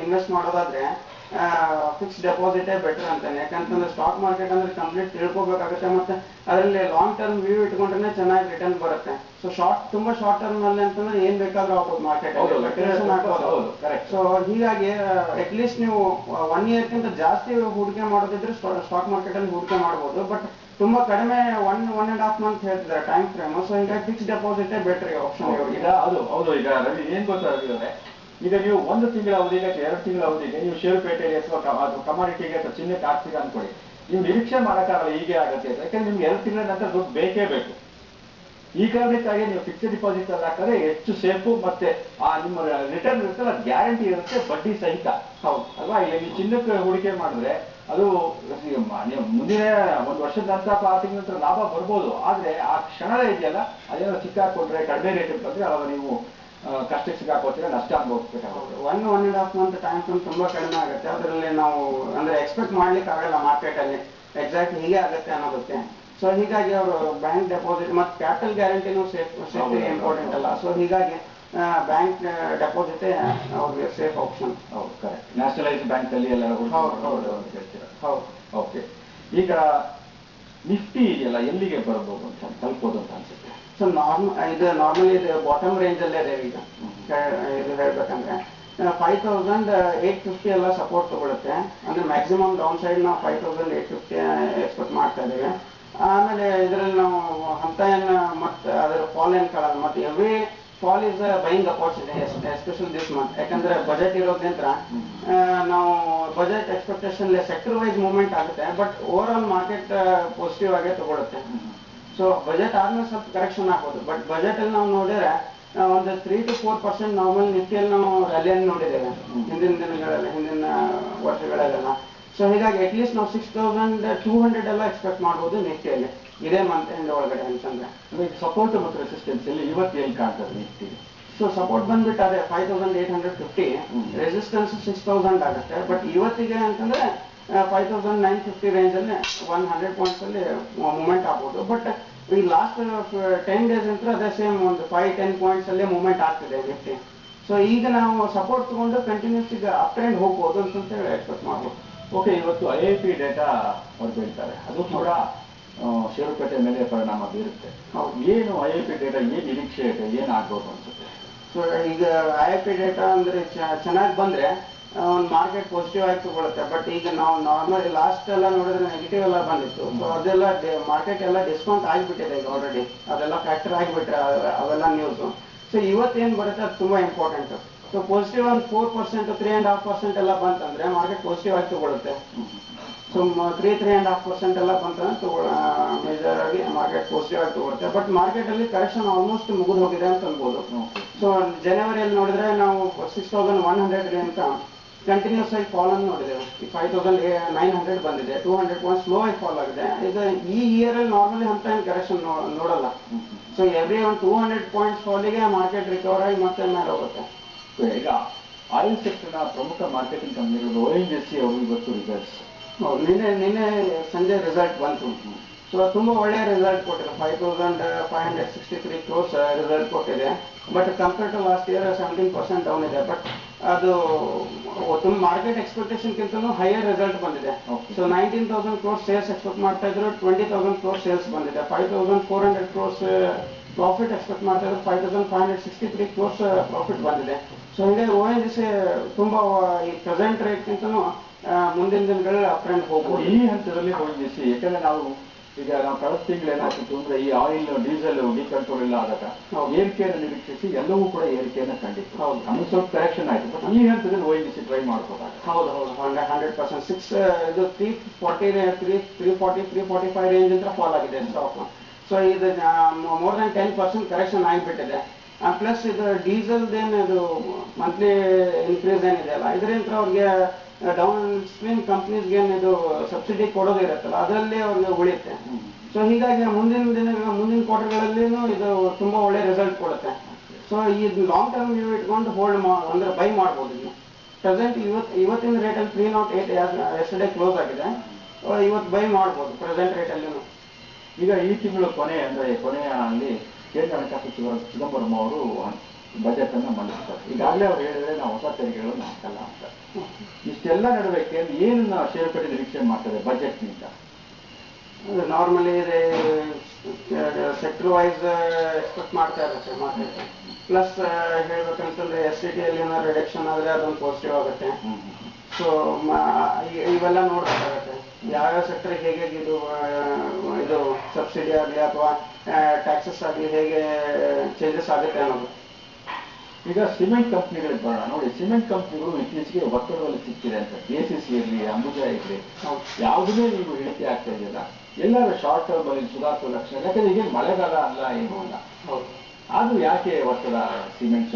ಇನ್ವೆಸ್ಟ್ ಮಾಡೋದಾದ್ರೆ ಫಿಕ್ಸ್ ಡೆಪಾಸಿಟೇ ಬೆಟರ್ ಅಂತಾನೆ. ಯಾಕಂತಂದ್ರೆ ಸ್ಟಾಕ್ ಮಾರ್ಕೆಟ್ ಅಂದ್ರೆ ಕಂಪ್ಲೀಟ್ ತಿಳ್ಕೊಬೇಕಾಗುತ್ತೆ, ಮತ್ತೆ ಅದರಲ್ಲಿ ಲಾಂಗ್ ಟರ್ಮ್ ವ್ಯೂ ಇಟ್ಕೊಂಡ್ರೆ ಚೆನ್ನಾಗಿ ರಿಟರ್ನ್ ಬರುತ್ತೆ. ಸೊ ತುಂಬಾ ಶಾರ್ಟ್ ಟರ್ಮ್ ಅಲ್ಲಿ ಅಂತಂದ್ರೆ ಏನ್ ಬೇಕಾದ್ರೂ ಆಗ್ಬೋದು ಮಾರ್ಕೆಟ್ ಆಗ್ಬೋದು. ಸೊ ಹೀಗಾಗಿ ಅಟ್ಲೀಸ್ಟ್ ನೀವು 1 year ಗಿಂತ ಜಾಸ್ತಿ ಹೂಡಿಕೆ ಮಾಡೋದಿದ್ರೆ ಸ್ಟಾಕ್ ಮಾರ್ಕೆಟ್ ಅಲ್ಲಿ ಹೂಡಿಕೆ ಮಾಡಬಹುದು. ಬಟ್ ತುಂಬಾ ಕಡಿಮೆ 1.5 month ಹೇಳ್ತಿದ್ದಾರೆ ಟೈಮ್ ಫ್ರೇಮ್. ಸೊ ಹೀಗಾಗಿ ಫಿಕ್ಸ್ ಡೆಪಾಸಿಟೇ ಬೆಟರ್ ಆಪ್ಷನ್. ಈಗ ಅದು ಹೌದು. ಈಗ ರವಿ ಏನ್ ಗೊತ್ತಾ ರವಿ ಅವರೇ, ಈಗ ನೀವು 1 ತಿಂಗಳ ಅವಧಿಗೆ 2 ತಿಂಗಳ ಅವಧಿಗೆ ನೀವು ಷೇರು ಪೇಟೆಗೆ ಅಥವಾ ಕಮಾಡಿಟಿಗೆ ಅಥವಾ ಚಿನ್ನಕ್ಕೆ ಹಾಕ್ತೀರಾ ಅನ್ಕೊಳ್ಳಿ, ನೀವು ನಿರೀಕ್ಷೆ ಮಾಡೋಕ್ಕಾಗಲ್ಲ ಹೀಗೆ ಆಗುತ್ತೆ ಅಂತ. ಯಾಕಂದ್ರೆ ನಿಮ್ಗೆ 2 ತಿಂಗಳ ನಂತರ ದುಡ್ಡು ಬೇಕೇ ಬೇಕು. ಈ ಕಾರಣಕ್ಕಾಗಿ ನೀವು ಫಿಕ್ಸ್ಡ್ ಡಿಪಾಸಿಟ್ ಅಲ್ಲಿ ಹಾಕಿದ್ರೆ ಹೆಚ್ಚು ಸೇಫು, ಮತ್ತೆ ಆ ನಿಮ್ಮ ರಿಟರ್ನ್ ಇರುತ್ತಲ್ಲ ಗ್ಯಾರಂಟಿ ಇರುತ್ತೆ, ಬಡ್ಡಿ ಸಹಿತ. ಹೌದು ಅಲ್ವಾ? ಈಗ ನೀವು ಚಿನ್ನಕ್ಕೆ ಹೂಡಿಕೆ ಮಾಡಿದ್ರೆ ಅದು ನೀವು ಮುಂದಿನ 1 ವರ್ಷದ ನಂತರ 6 ತಿಂಗಳ ನಂತರ ಲಾಭ ಬರ್ಬೋದು. ಆದ್ರೆ ಆ ಕ್ಷಣ ಇದೆಯಲ್ಲ, ಅದೇನೋ ಸಿಕ್ಕಾಕೊಂಡ್ರೆ ಕಡಿಮೆ ರೇಟ್ ಬಂದ್ರೆ ಅವಾಗ ನೀವು ಕಷ್ಟಕ್ಕೆ ಸಿಕ್ಕಾಕೋತೀರ, ನಷ್ಟ ಅನುಭವಿಸ್ಬೇಕಾಗುತ್ತೆ. 1.5 month ಟೈಮ್ ಫ್ರೇಮ್ ತುಂಬಾ ಕಡಿಮೆ ಆಗುತ್ತೆ. ಅದರಲ್ಲಿ ನಾವು ಅಂದ್ರೆ ಎಕ್ಸ್ಪೆಕ್ಟ್ ಮಾಡ್ಲಿಕ್ಕೆ ಆಗಲ್ಲ ಮಾರ್ಕೆಟ್ ಅಲ್ಲಿ ಎಕ್ಸಾಕ್ಟ್ ಹೀಗೆ ಆಗುತ್ತೆ ಅನ್ನೋದಕ್ಕೆ. ಸೊ ಹೀಗಾಗಿ ಅವರು ಬ್ಯಾಂಕ್ ಡೆಪಾಸಿಟ್ ಮತ್ತು ಕ್ಯಾಪಿಟಲ್ ಗ್ಯಾರಂಟಿನೂ ಸೇಫ್ಟಿ ಇಂಪಾರ್ಟೆಂಟ್ ಅಲ್ಲ. ಸೊ ಹೀಗಾಗಿ ಬ್ಯಾಂಕ್ ಡೆಪಾಸಿಟ್ ಅವ್ರಿಗೆ ಸೇಫ್ ಆಪ್ಷನ್. ಹೌದು, ಕರೆಕ್ಟ್. ನ್ಯಾಷನಲೈಸ್ ಬ್ಯಾಂಕ್ ಅಲ್ಲಿ ಎಲ್ಲ ಹೇಳ್ತೀರಾ? ಹೌದು. ಓಕೆ, ಈಗ ನಿಫ್ಟಿ ಇದೆಯಲ್ಲ ಎಲ್ಲಿಗೆ ಬರ್ಬೋದು ಅಂತ ತಲುಪೋದು ಅಂತ ಅನ್ಸುತ್ತೆ? ಸೊ ನಾರ್ಮಲಿ ಇದು ಬಾಟಮ್ ರೇಂಜ್ ಅಲ್ಲೇ ಇದೆ ಈಗ. ಇದು ಹೇಳ್ಬೇಕಂದ್ರೆ 5850 ಎಲ್ಲ ಸಪೋರ್ಟ್ ತಗೊಳುತ್ತೆ. ಅಂದ್ರೆ ಮ್ಯಾಕ್ಸಿಮಮ್ ಡೌನ್ ಸೈಡ್ ನಾವು 5850 ಎಕ್ಸ್ಪೆಕ್ಟ್ ಮಾಡ್ತಾ ಇದ್ದೀವಿ. ಆಮೇಲೆ ಇದರಲ್ಲಿ ನಾವು ಹಂತ ಏನು ಮತ್ತೆ ಅದರ ಫಾಲ್ ಏನು ಕಾಣಲ್ಲ. ಮತ್ತೆ every fall is buying opportunity, especial this month. ಯಾಕಂದ್ರೆ ಬಜೆಟ್ ಇರೋದ್ರಿಂದ ನಾವು budget expectation sector wise movement ಆಗುತ್ತೆ. But overall market positive ಆಗೇ ತಗೊಳುತ್ತೆ. ಸೊ ಬಜೆಟ್ ಆದ್ಮೇಲೆ ಸ್ವಲ್ಪ ಕರೆಕ್ಷನ್ ಆಗ್ಬೋದು. ಬಟ್ ಬಜೆಟ್ ಅಲ್ಲಿ ನಾವು ನೋಡಿದ್ರೆ ಒಂದು 3 to 4% ನಾರ್ಮಲ್ ನಿಫ್ಟಿಯಲ್ಲಿ ನಾವು ರ್ಯಾಲಿಯನ್ನು ನೋಡಿದ್ದೇವೆ ಹಿಂದಿನ ದಿನಗಳಲ್ಲಿ, ಹಿಂದಿನ ವರ್ಷಗಳಲ್ಲೆಲ್ಲ. ಸೊ ಹೀಗಾಗಿ ಅಟ್ಲೀಸ್ಟ್ ನಾವು 6200 ಎಲ್ಲ ಎಕ್ಸ್ಪೆಕ್ಟ್ ಮಾಡ್ಬೋದು ನಿಫ್ಟಿಯಲ್ಲಿ ಇದೇ ಮಂತ್ ಎಂಡ್ ಒಳಗಡೆ ಅಂತಂದ್ರೆ. ಸಪೋರ್ಟ್ ಮತ್ತು ರೆಸಿಸ್ಟೆನ್ಸ್ ಇಲ್ಲಿ ಇವತ್ತು ಎಲ್ಲಿ ಕಾಣ್ತದೆ ನಿಫ್ಟಿ? ಸೊ ಸಪೋರ್ಟ್ ಬಂದ್ಬಿಟ್ಟು ಅದೇ 5850, ರೆಸಿಸ್ಟೆನ್ಸ್ 6000 ಆಗುತ್ತೆ. ಬಟ್ ಇವತ್ತಿಗೆ ಅಂತಂದ್ರೆ 5950 ರೇಂಜ್ ಅಲ್ಲಿ 100 ಪಾಯಿಂಟ್ಸ್ ಅಲ್ಲಿ ಮೂವ್ಮೆಂಟ್ ಆಗ್ಬೋದು. ಬಟ್ ಈ ಲಾಸ್ಟ್ 10 days ಅಂತ ಅದೇ ಸೇಮ್ ಒಂದು 5-10 ಪಾಯಿಂಟ್ಸ್ ಅಲ್ಲೇ ಮೂವ್ಮೆಂಟ್ ಆಗ್ತಿದೆ ನಿಫ್ಟಿ. ಸೊ ಈಗ ನಾವು ಸಪೋರ್ಟ್ ತಗೊಂಡು ಕಂಟಿನ್ಯೂಸ್ ಈಗ ಅಪ್ ಟ್ರೆಂಡ್ ಹೋಗ್ಬೋದು ಅಂತ ಹೇಳಿ ಎಕ್ಸ್ಪೆಕ್ಟ್ ಮಾಡ್ಬೋದು. ಓಕೆ, ಇವತ್ತು IIP ಡೇಟಾ ಅವ್ರು ಹೇಳ್ತಾರೆ, ಅದು ಕೂಡ ಷೇರುಪೇಟೆ ಮೇಲೆ ಪರಿಣಾಮ ಬೀರುತ್ತೆ. ಏನು IIP ಡೇಟಾ ಏನು ನಿರೀಕ್ಷೆ ಇದೆ, ಏನು ಆಗ್ಬೋದು ಅನ್ಸುತ್ತೆ? ಸೊ ಈಗ IIP ಡೇಟಾ ಅಂದ್ರೆ ಚೆನ್ನಾಗಿ ಬಂದ್ರೆ ಒಂದು ಮಾರ್ಕೆಟ್ ಪಾಸಿಟಿವ್ ಆಗಿ ತಗೊಳುತ್ತೆ. ಬಟ್ ಈಗ ನಾವು ನಾರ್ಮಲ್ ಲಾಸ್ಟ್ ಎಲ್ಲ ನೋಡಿದ್ರೆ ನೆಗೆಟಿವ್ ಎಲ್ಲ ಬಂದಿತ್ತು. ಸೊ ಅದೆಲ್ಲ ಮಾರ್ಕೆಟ್ ಎಲ್ಲ ಡಿಸ್ಕೌಂಟ್ ಆಗಿಬಿಟ್ಟಿದೆ ಈಗ ಆಲ್ರೆಡಿ. ಅದೆಲ್ಲ ಫ್ಯಾಕ್ಟರ್ ಆಗಿಬಿಟ್ರೆ ಅವೆಲ್ಲ ನ್ಯೂಸ್. ಸೊ ಇವತ್ತೇನು ಬರುತ್ತೆ ಅದು ತುಂಬಾ ಇಂಪಾರ್ಟೆಂಟ್. ಸೊ ಪಾಸಿಟಿವ್ ಒಂದು 4%, 3.5% ಎಲ್ಲ ಬಂತಂದ್ರೆ ಮಾರ್ಕೆಟ್ ಪಾಸಿಟಿವ್ ಆಗಿ ತಗೊಳುತ್ತೆ. ಸೊ 3.5% ಎಲ್ಲ ಬಂತಂದ್ರೆ ಮೇಜರ್ ಆಗಿ ಮಾರ್ಕೆಟ್ ಪಾಸಿಟಿವ್ ಆಗಿ ತಗೊಳುತ್ತೆ. ಬಟ್ ಮಾರ್ಕೆಟ್ ಅಲ್ಲಿ ಕರೆಕ್ಷನ್ ಆಲ್ಮೋಸ್ಟ್ ಮುಗಿದು ಹೋಗಿದೆ ಅಂತ ಅನ್ಬೋದು. ಸೊ ಜನವರಿಯಲ್ಲಿ ನೋಡಿದ್ರೆ ನಾವು 6100 ಅಂತ ಕಂಟಿನ್ಯೂಸ್ ಆಗಿ ಫಾಲ್ ಅನ್ನು ನೋಡಿದ್ದೇವೆ. 5900 ಬಂದಿದೆ, 200 ಪಾಯಿಂಟ್ ಸ್ಲೋ ಆಗಿ ಫಾಲ್ ಆಗಿದೆ. ಈಗ ಈ ಇಯರ್ ಅಲ್ಲಿ ನಾರ್ಮಲಿ ಅಂತ ಏನು ಕರೆಕ್ಷನ್ ನೋಡಲ್ಲ. ಸೊ ಎವ್ರಿ ಒಂದು 200 ಪಾಯಿಂಟ್ಸ್ ಫಾಲಿಗೆ ಮಾರ್ಕೆಟ್ ರಿಕವರ್ ಆಗಿ ಮತ್ತೆ ಮೇಲೆ ಹೋಗುತ್ತೆ. ಈಗ ಆಯಿಲ್ ಸೆಕ್ಟರ್ನ ಪ್ರಮುಖ ಮಾರ್ಕೆಟಿಂಗ್ ಕಂಪನಿಗಳು ONGC ಅವರು ಇವತ್ತು ರಿಸಲ್ಟ್ಸ್ ನಿನ್ನೆ ಸಂಜೆ ರಿಸಲ್ಟ್ ಬಂತು. ಸೊ ತುಂಬಾ ಒಳ್ಳೆಯ ರಿಸಲ್ಟ್ ಕೊಟ್ಟಿದೆ. 5563 crores ರಿಸಲ್ಟ್ ಕೊಟ್ಟಿದೆ. But compare to last year 17% down ಇದೆ. ಬಟ್ ಅದು ತುಂಬ ಮಾರ್ಕೆಟ್ ಎಕ್ಸ್ಪೆಕ್ಟೇಷನ್ ಗಿಂತನೂ ಹೈಯರ್ ರಿಸಲ್ಟ್ ಬಂದಿದೆ. ಸೊ 19,000 crores ಸೇಲ್ಸ್ ಎಕ್ಸ್ಪೆಕ್ಟ್ ಮಾಡ್ತಾ ಇದ್ರು, 20,000 crores ಸೇಲ್ಸ್ ಬಂದಿದೆ. 5,400 crores ಪ್ರಾಫಿಟ್ ಎಕ್ಸ್ಪೆಕ್ಟ್ ಮಾಡ್ತಾ ಇದ್ರು, 5,563 crores ಪ್ರಾಫಿಟ್ ಬಂದಿದೆ. ಸೊ ಹೀಗೆ ONGC ತುಂಬಾ ಈ ಪ್ರೆಸೆಂಟ್ ರೇಟ್ಗಿಂತನೂ ಮುಂದಿನ ದಿನಗಳಲ್ಲಿ ಅಪ್ ಟ್ರೆಂಡ್ ಹೋಗ್ಬೋದು. ಈ ಹಂತದಲ್ಲಿ ONGC, ಯಾಕಂದ್ರೆ ನಾವು ಈಗ ಕಳೆದ ತಿಂಗಳು ಏನಾಗ್ತಿತ್ತು ಅಂದ್ರೆ ಈ ಆಯಿಲ್ ಡೀಸೆಲ್ ಡಿಕಂಟ್ರೋಲ್ ಎಲ್ಲ ಆದಾಗ ಏರಿಕೆಯನ್ನು ನಿರೀಕ್ಷಿಸಿ ಎಲ್ಲವೂ ಕೂಡ ಏರಿಕೆಯನ್ನು ಕಂಡಿತ್ತು. ನಮಗೆ ಸ್ವಲ್ಪ ಕರೆಕ್ಷನ್ ಆಯ್ತು. ಬಟ್ ಈ ಹಂತದಲ್ಲಿ ONGC ಟ್ರೈ ಮಾಡ್ಬೋದಾಗ? ಹೌದು 100%. ಇದು 345 ರೇಂಜ್ ಅಂತ ಫಾಲ್ ಆಗಿದೆ ಸ್ಟಾಕ್. ಸೊ ಇದು ಮೋರ್ ದನ್ 10% ಕರೆಕ್ಷನ್ ಆಗಿಬಿಟ್ಟಿದೆ. ಪ್ಲಸ್ ಇದು ಡೀಸೆಲ್ದೇನು ಇದು ಮಂತ್ಲಿ ಇನ್ಕ್ರೀಸ್ ಏನಿದೆ ಅಲ್ಲ, ಇದರಿಂದ ಅವ್ರಿಗೆ ಡೌನ್ ಸ್ಟ್ರೀಮ್ ಕಂಪ್ನೀಸ್ಗೆ ಇದು ಸಬ್ಸಿಡಿ ಕೊಡೋದಿರುತ್ತಲ್ಲ, ಅದರಲ್ಲಿ ಅವ್ರಿಗೆ ಉಳಿಯುತ್ತೆ. ಸೊ ಹೀಗಾಗಿ ಮುಂದಿನ ಕ್ವಾರ್ಟರ್ಗಳಲ್ಲಿನೂ ಇದು ತುಂಬಾ ಒಳ್ಳೆ ರಿಸಲ್ಟ್ ಕೊಡುತ್ತೆ. ಸೊ ಈ ಲಾಂಗ್ ಟರ್ಮ್ ವ್ಯೂ ಇಟ್ಕೊಂಡು ಹೋಲ್ಡ್ ಅಂದ್ರೆ ಬೈ ಮಾಡ್ಬೋದು. ಇದು ಪ್ರೆಸೆಂಟ್ ಇವತ್ತಿನ ರೇಟಲ್ಲಿ 308 ಎಸ್ಟರ್ಡೇ ಕ್ಲೋಸ್ ಆಗಿದೆ. ಇವತ್ತು ಬೈ ಮಾಡ್ಬೋದು ಪ್ರೆಸೆಂಟ್ ರೇಟಲ್ಲಿ. ಈಗ ಈ ತಿಂಗಳು ಕೊನೆಯಲ್ಲಿ ಕೇಂದ್ರ ಹಣಕಾಸು ಸಚಿವ ಚಿದಂಬರಂ ಅವರು ಬಜೆಟ್ ಅನ್ನು ಮಂಡಿಸ್ತಾರೆ. ಈಗಾಗಲೇ ಅವ್ರು ಹೇಳಿದ್ರೆ ನಾವು ಹೊಸ ತೆರಿಗೆಗಳನ್ನು ಹಾಕಲ್ಲ ಅಂತ. ಇಷ್ಟೆಲ್ಲ ನಡವಳಿಕೆ ಏನು ಷೇರುಪೇಟೆ ನಿರೀಕ್ಷೆ ಮಾಡ್ತಾರೆ ಬಜೆಟ್ನಿಂದ? ನಾರ್ಮಲಿ ಸೆಕ್ಟರ್ ವೈಸ್ ಎಕ್ಸ್ಪೆಕ್ಟ್ ಮಾಡ್ತಾ ಇರುತ್ತೆ ಮಾರ್ಕೆಟ್. ಪ್ಲಸ್ ಹೇಳ್ಬೇಕಂತಂದ್ರೆ SCT ಅಲ್ಲಿ ಏನಾದ್ರು ರಿಡಕ್ಷನ್ ಆದ್ರೆ ಅದೊಂದು ಪಾಸಿಟಿವ್ ಆಗುತ್ತೆ. ಸೊ ಇವೆಲ್ಲ ನೋಡ್ಬೇಕಾಗತ್ತೆ ಯಾವ್ಯಾವ ಸೆಕ್ಟರ್ ಹೇಗೆ ಇದು ಸಬ್ಸಿಡಿ ಆಗಲಿ ಅಥವಾ ಟ್ಯಾಕ್ಸಸ್ ಆಗಲಿ ಹೇಗೆ ಚೇಂಜಸ್ ಆಗುತ್ತೆ ಅನ್ನೋದು. ಈಗ ಸಿಮೆಂಟ್ ಕಂಪ್ನಿಗಳಿಗೆ ಬರೋಣ. ನೋಡಿ, ಸಿಮೆಂಟ್ ಕಂಪ್ನಿಗಳು ಇತ್ತೀಚೆಗೆ ಒತ್ತಡದಲ್ಲಿ ಸಿಕ್ಕಿದೆ ಅಂತ. ACC ಇರಲಿ, ಅಂಬುಜಾ ಇರಲಿ, ಯಾವುದೇ ನೀವು ಹೇಳಿಕೆ ಆಗ್ತಾ ಇದೆಯಲ್ಲ, ಎಲ್ಲರೂ ಶಾರ್ಟ್ ಟರ್ಮ್ ಅಲ್ಲಿ ಸುಧಾರಿಸುವ ಲಕ್ಷಣ. ಯಾಕಂದ್ರೆ ಈಗ ಮಳೆಗಾಲ ಅಲ್ಲ, ಏನೂ ಅಲ್ಲ. ಅದು ಯಾಕೆ ಒತ್ತಡ ಸಿಮೆಂಟ್?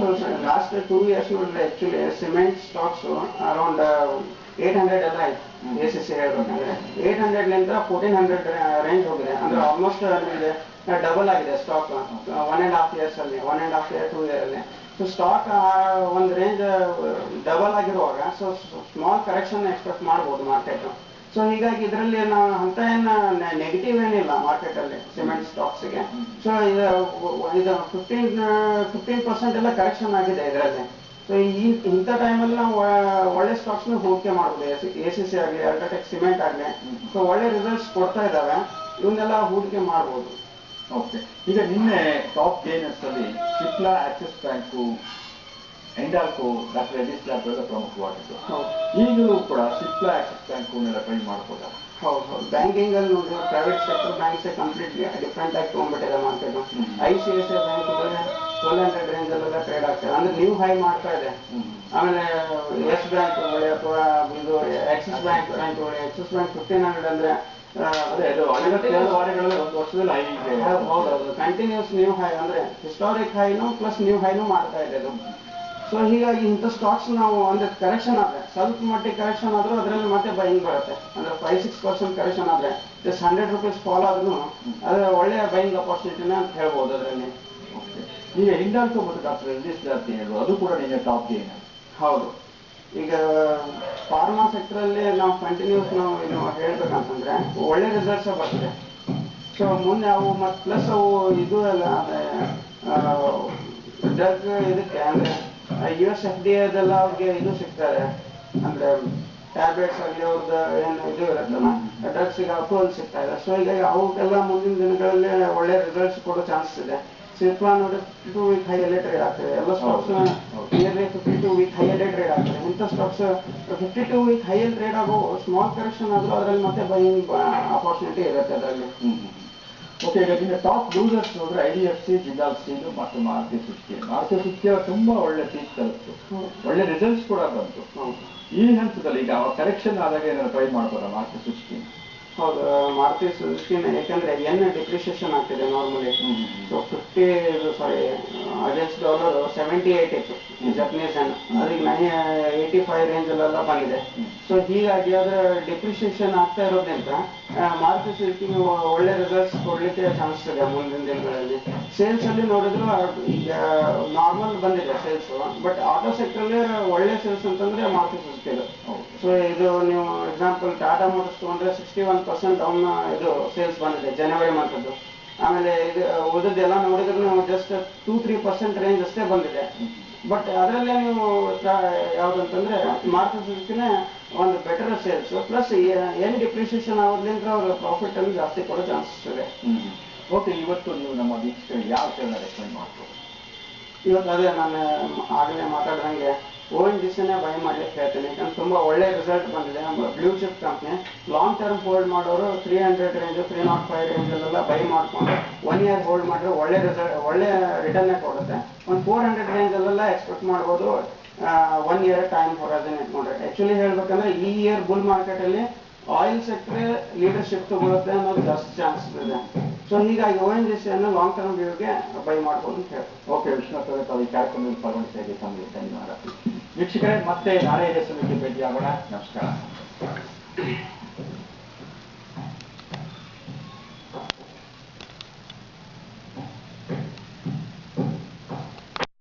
ಲಾಸ್ಟ್ 2 years ನೋಡಿದ್ರೆ ಆಕ್ಚುಲಿ ಸಿಮೆಂಟ್ ಸ್ಟಾಕ್ಸ್ ಅರೌಂಡ್ 800 ಎಲ್ಲ ಆಯ್ತು. ACC ಹೇಳ್ಬೇಕಂದ್ರೆ 800 1400 ರೇಂಜ್ ಹೋಗಿದೆ. ಅಂದ್ರೆ ಆಲ್ಮೋಸ್ಟ್ ನಿಮಗೆ ಡಬಲ್ ಆಗಿದೆ ಸ್ಟಾಕ್ 1.5 years ಅಲ್ಲಿ, 1.5 year 2 year ಅಲ್ಲಿ. ಸೊ ಸ್ಟಾಕ್ ಒಂದು ರೇಂಜ್ ಡಬಲ್ ಆಗಿರುವಾಗ ಸೊ ಸ್ಮಾಲ್ ಕರೆಕ್ಷನ್ ಎಕ್ಸ್ಪೆಕ್ಟ್ ಮಾಡ್ಬೋದು ಮಾರ್ಕೆಟ್. ಸೊ ಹೀಗಾಗಿ ಇದರಲ್ಲಿ ನಾವು ಅಂತ ಏನು ನೆಗೆಟಿವ್ ಏನಿಲ್ಲ ಮಾರ್ಕೆಟ್ ಅಲ್ಲಿ ಸಿಮೆಂಟ್ ಸ್ಟಾಕ್ಸ್ಗೆ. ಸೊ ಇದು 15% ಎಲ್ಲ ಕರೆಕ್ಷನ್ ಆಗಿದೆ ಇದರಲ್ಲಿ. ಸೊ ಇಂಥ ಟೈಮಲ್ಲಿ ನಾವು ಒಳ್ಳೆ ಸ್ಟಾಕ್ಸ್ನ ಹೂಡಿಕೆ ಮಾಡ್ಬೋದು. ACC ಆಗಲಿ, ಅಲ್ಟ್ರಾಟೆಕ್ ಸಿಮೆಂಟ್ ಆಗಲಿ, ಸೊ ಒಳ್ಳೆ ರಿಸಲ್ಟ್ಸ್ ಕೊಡ್ತಾ ಇದ್ದಾವೆ. ಇವನ್ನೆಲ್ಲ ಹೂಡಿಕೆ ಮಾಡ್ಬೋದು. ಓಕೆ, ಈಗ ನಿನ್ನೆ ಟಾಪ್ ಗೇನರ್ಸ್ ಅಲ್ಲಿ Cipla, Axis bank, Hindalco, doctor Reddy's lab ಎಲ್ಲ ಪ್ರಮುಖವಾಗಿತ್ತು. ಈಗಲೂ ಕೂಡ ಸಿಪ್ಲಾ, ಆಕ್ಸಿಸ್ ಬ್ಯಾಂಕ್ನೆಲ್ಲ ಟ್ರೈ ಮಾಡ್ಬೋದಾ? ಹೌದು, ಬ್ಯಾಂಕಿಂಗ್ ಅಲ್ಲಿ ನೋಡಿದ್ರೆ private sector banks completely different ಆಗಿ ತಗೊಂಡ್ಬಿಟ್ಟಿದೆ ಮಾರ್ಕೆಟ್. ICICI ಬ್ಯಾಂಕ್ 1200 ರೇಂಜ್ ಅಲ್ಲೆಲ್ಲ ಟ್ರೇಡ್ ಆಗ್ತದೆ, ಅಂದ್ರೆ ನ್ಯೂ ಹೈ ಮಾಡ್ತಾ ಇದೆ. ಆಮೇಲೆ ಯೆಸ್ ಬ್ಯಾಂಕ್ ಒಳ್ಳೆ ಅಥವಾ ಇದು ಆಕ್ಸಿಸ್ ಬ್ಯಾಂಕ್ ಒಳ್ಳೆ. ಆಕ್ಸಿಸ್ ಬ್ಯಾಂಕ್ 1500 ಅಂದ್ರೆ ಅದೇ ಅದು 52 ವಾರಗಳಲ್ಲಿ ಒಂದು ವರ್ಷದಲ್ಲಿ ಹೈ ಇದೆ. ಹೌದೌದು, ಕಂಟಿನ್ಯೂಸ್ ನ್ಯೂ ಹೈ ಅಂದ್ರೆ ಹಿಸ್ಟಾರಿಕ್ ಹೈನು ಪ್ಲಸ್ ನ್ಯೂ ಹೈನು ಮಾಡ್ತಾ ಇದೆ ಅದು. ಸೊ ಹೀಗಾಗಿ ಇಂಥ ಸ್ಟಾಕ್ಸ್ ನಾವು ಅಂದ್ರೆ ಕರೆಕ್ಷನ್ ಆದ್ರೆ ಸ್ವಲ್ಪ ಮಟ್ಟಿಗೆ ಕರೆಕ್ಷನ್ ಆದ್ರೂ ಅದರಲ್ಲಿ ಮತ್ತೆ ಬೈಯಿಂಗ್ ಬರುತ್ತೆ. ಅಂದ್ರೆ 5-6% ಕರೆಕ್ಷನ್ ಆದ್ರೆ ಜಸ್ಟ್ 100 ರೂಪೀಸ್ ಫಾಲ್ ಆದ್ರೂ ಅದ್ರ ಒಳ್ಳೆಯ ಬೈಯಿಂಗ್ ಅಪರ್ಚುನಿಟಿನ ಅಂತ ಹೇಳ್ಬೋದು ಅದರಲ್ಲಿ. ಈಗ ಹಿಂಡಾಲ್ಕೋ ಮತ್ತು ಡಾಕ್ಟರ್ ಎಡಿಸ್ ಲ್ಯಾಬ್ ಹೇಳುವುದು ಅದು ಕೂಡ ನಿನ್ನೆ ಟಾಪ್ ಗೇನ್. ಹೌದು, ಈಗ ಫಾರ್ಮಾ ಸೆಕ್ಟರ್ ಅಲ್ಲಿ ನಾವು ಕಂಟಿನ್ಯೂಸ್ ನಾವು ಏನು ಹೇಳ್ಬೇಕಂತಂದ್ರೆ ಒಳ್ಳೆ ರಿಸಲ್ಟ್ಸ್ ಬರ್ತದೆ. ಸೊ ಮುಂದೆ ಅವು ಮತ್ತು ಪ್ಲಸ್ ಅವು ಇದು ಎಲ್ಲ ಡ್ರಗ್ ಇದಕ್ಕೆ ಅಂದ್ರೆ US FDA ಅದೆಲ್ಲ ಅವ್ರಿಗೆ ಇದು ಸಿಗ್ತಾರೆ. ಅಂದ್ರೆ ಟ್ಯಾಬ್ಲೆಟ್ಸ್ ಆಗಲಿ ಅವ್ರದ್ದು ಏನು ಇದು ಇರುತ್ತಲ್ಲ, ಡ್ರಗ್ಸ್ಗೆ ಅಪ್ರೂವಲ್ ಸಿಗ್ತಾ ಇದೆ. ಸೊ ಹೀಗಾಗಿ ಅವಕ್ಕೆಲ್ಲ ಮುಂದಿನ ದಿನಗಳಲ್ಲಿ ಒಳ್ಳೆ ರಿಸಲ್ಟ್ಸ್ ಕೊಡೋ ಚಾನ್ಸಸ್ ಇದೆ. ಸಿಪ್ಲಾ ನೋಡಿ 52 ವೀಕ್ ಹೈಯಲ್ಲೇ ಟ್ರೇಡ್ ಆಗ್ತದೆ. ಎಲ್ಲ ಸ್ಟಾಕ್ಸ್ ನಿಯರ್ಲಿ 52 ವೀಕ್ ಹೈಯಲ್ಲೇ ಟ್ರೇಡ್ ಆಗ್ತದೆ. ಇಂಥ ಸ್ಟಾಕ್ಸ್ 52 ವೀಕ್ ಹೈಯಲ್ಲಿ ಟ್ರೇಡ್ ಆಗೋ ಸ್ಮಾಲ್ ಕರೆಕ್ಷನ್ ಆದ್ರೂ ಅದರಲ್ಲಿ ಮತ್ತೆ ಬೈಯಿಂಗ್ ಅಪರ್ಚುನಿಟಿ ಇರುತ್ತೆ ಅದರಲ್ಲಿ. ಓಕೆ, ಈಗ ನಿಮಗೆ ಟಾಪ್ ಲೂಸರ್ಸ್ ನೋಡಿದ್ರೆ IDFC, ಜಿಂದಾಲ್ ಸ್ಟೀಲ್ ಮತ್ತು ಮಾರುತಿ ಸುಜುಕಿ. ಮಾರುತಿ ಸುಜುಕಿ ತುಂಬಾ ಒಳ್ಳೆ ಪೀಕ್ ತಲುಪಿತು, ಒಳ್ಳೆ ರಿಸಲ್ಟ್ಸ್ ಕೂಡ ಬಂತು. ಈ ಹಂತದಲ್ಲಿ ಈಗ ಕರೆಕ್ಷನ್ ಆದಾಗ ಏನಾದ್ರು ಟ್ರೈ ಮಾಡ್ಬೋದಾ ಮಾರುತಿ ಸುಜುಕಿ? ಹೌದು, ಮಾರುತಿ ಸುಜುಕಿನ ಯಾಕಂದ್ರೆ ಡಿಪ್ರಿಷಿಯೇಷನ್ ಆಗ್ತಿದೆ ನಾರ್ಮಲಿ. ಸೊ ಅಗೇನ್ಸ್ಟ್ ಡಾಲರ್ 78 ಇತ್ತು ಜಪನೀಸ್ ಅನ್ನು, ಅದಕ್ಕೆ 85 ರೇಂಜ್ ಅಲ್ಲೆಲ್ಲ ಬಂದಿದೆ. ಸೊ ಹೀಗಾಗಿ ಅದರ ಡಿಪ್ರಿಷಿಯೇಷನ್ ಆಗ್ತಾ ಇರೋದ್ರಿಂದ ಮಾರುತಿ ಸುಜುಕಿ ಒಳ್ಳೆ ರಿಸಲ್ಟ್ಸ್ ಕೊಡ್ಲಿಕ್ಕೆ ಚಾನ್ಸ್ ಇದೆ ಮುಂದಿನ ದಿನಗಳಲ್ಲಿ. ಸೇಲ್ಸ್ ಅಲ್ಲಿ ನೋಡಿದ್ರು ಈಗ ನಾರ್ಮಲ್ ಬಂದಿದೆ ಸೇಲ್ಸ್, ಬಟ್ ಆಟೋ ಸೆಕ್ಟರ್ ಅಲ್ಲಿ ಒಳ್ಳೆ ಸೇಲ್ಸ್ ಅಂತಂದ್ರೆ ಮಾರುತಿ ಸುಜುಕಿ. ಸೊ ಇದು ನೀವು ಎಕ್ಸಾಂಪಲ್ ಟಾಟಾ ಮೋಟರ್ಸ್ ತಗೊಂಡ್ರೆ 61% ಅವನ್ನ ಇದು ಸೇಲ್ಸ್ ಬಂದಿದೆ ಜನವರಿ ಮಂತದ್ದು. ಆಮೇಲೆ ಇದು ಉಳಿದೆಲ್ಲ ನೋಡಿದ್ರೆ ನೀವು ಜಸ್ಟ್ 2-3% ರೇಂಜ್ ಅಷ್ಟೇ ಬಂದಿದೆ. ಬಟ್ ಅದರಲ್ಲೇ ನೀವು ಯಾವ್ದಂತಂದ್ರೆ ಮಾರುತಿ ಸುಜುಕಿನೇ ಒಂದು ಬೆಟರ್ ಸೇಲ್ಸ್ ಪ್ಲಸ್ ಏನು ಡಿಪ್ರಿಷಿಯೇಷನ್ ಆಗೋದ್ರಿಂದ ಅವ್ರ ಪ್ರಾಫಿಟ್ ಅನ್ನು ಜಾಸ್ತಿ ಕೊಡೋ ಚಾನ್ಸಸ್ ಇದೆ. ಓಕೆ, ಇವತ್ತು ನೀವು ನಮ್ಮ ವೀಕ್ಷಕರಿಗೆ ಯಾವ ಶೇರ್ನ ರೆಕಮೆಂಡ್ ಮಾಡ್ಬೋದು? ಇವತ್ತು ಅದೇ ನಾನು ಆಗಲೇ ಮಾತಾಡ್ದಂಗೆ ONGCನೇ ಬೈ ಮಾಡ್ಲಿಕ್ಕೆ ಹೇಳ್ತೀನಿ. ಯಾಕಂದ್ರೆ ತುಂಬಾ ಒಳ್ಳೆ ರಿಸಲ್ಟ್ ಬಂದಿದೆ. Blue chip company long term hold ಮಾಡೋರು 300 ರೇಂಜ್ 305 ರೇಂಜ್ ಅಲ್ಲೆಲ್ಲ ಬೈ ಮಾಡ್ಕೊಂಡು 1 year ಹೋಲ್ಡ್ ಮಾಡಿದ್ರೆ ಒಳ್ಳೆ ರಿಸಲ್ಟ್ ಒಳ್ಳೆ ರಿಟರ್ನ್ ಕೊಡುತ್ತೆ. ಒಂದು 400 ರೇಂಜ್ ಅಲ್ಲೆಲ್ಲ ಎಕ್ಸ್ಪೆಕ್ಟ್ ಮಾಡ್ಬೋದು 1 year ಟೈಮ್ ಹೊರಜನ್ ಇಟ್ಕೊಂಡ್ರೆ. ಆಕ್ಚುಲಿ ಹೇಳ್ಬೇಕಂದ್ರೆ ಈ ಇಯರ್ ಬುಲ್ ಮಾರ್ಕೆಟ್ ಅಲ್ಲಿ ಆಯಿಲ್ ಸೆಕ್ಟರ್ ಲೀಡರ್ಶಿಪ್ ತಗೊಳುತ್ತೆ ಅನ್ನೋದು ಜಾಸ್ತಿ ಚಾನ್ಸಸ್ ಇದೆ. ಸೊ ಹೀಗಾಗಿ ONGC ಅನ್ನು ಲಾಂಗ್ ಟರ್ಮ್ ವ್ಯೂಗೆ ಬೈ ಮಾಡ್ಬೋದು ಅಂತ ಹೇಳ್ತಾರೆ. ಓಕೆ, ವಿಶ್ವನಾಥ್ ಅವರೇ, ತಾವು ಈ ಕಾರ್ಯಕ್ರಮದಲ್ಲಿ ಪಾಲ್ಗೊಂಡಿದ್ದಕ್ಕೆ ತಮಗೆ ಧನ್ಯವಾದ. ವೀಕ್ಷಕರೇ, ಮತ್ತೆ ನಾಳೆ ಇದೇ ಸಮಯಕ್ಕೆ ಭೇಟಿಯಾಗೋಣ. ನಮಸ್ಕಾರ.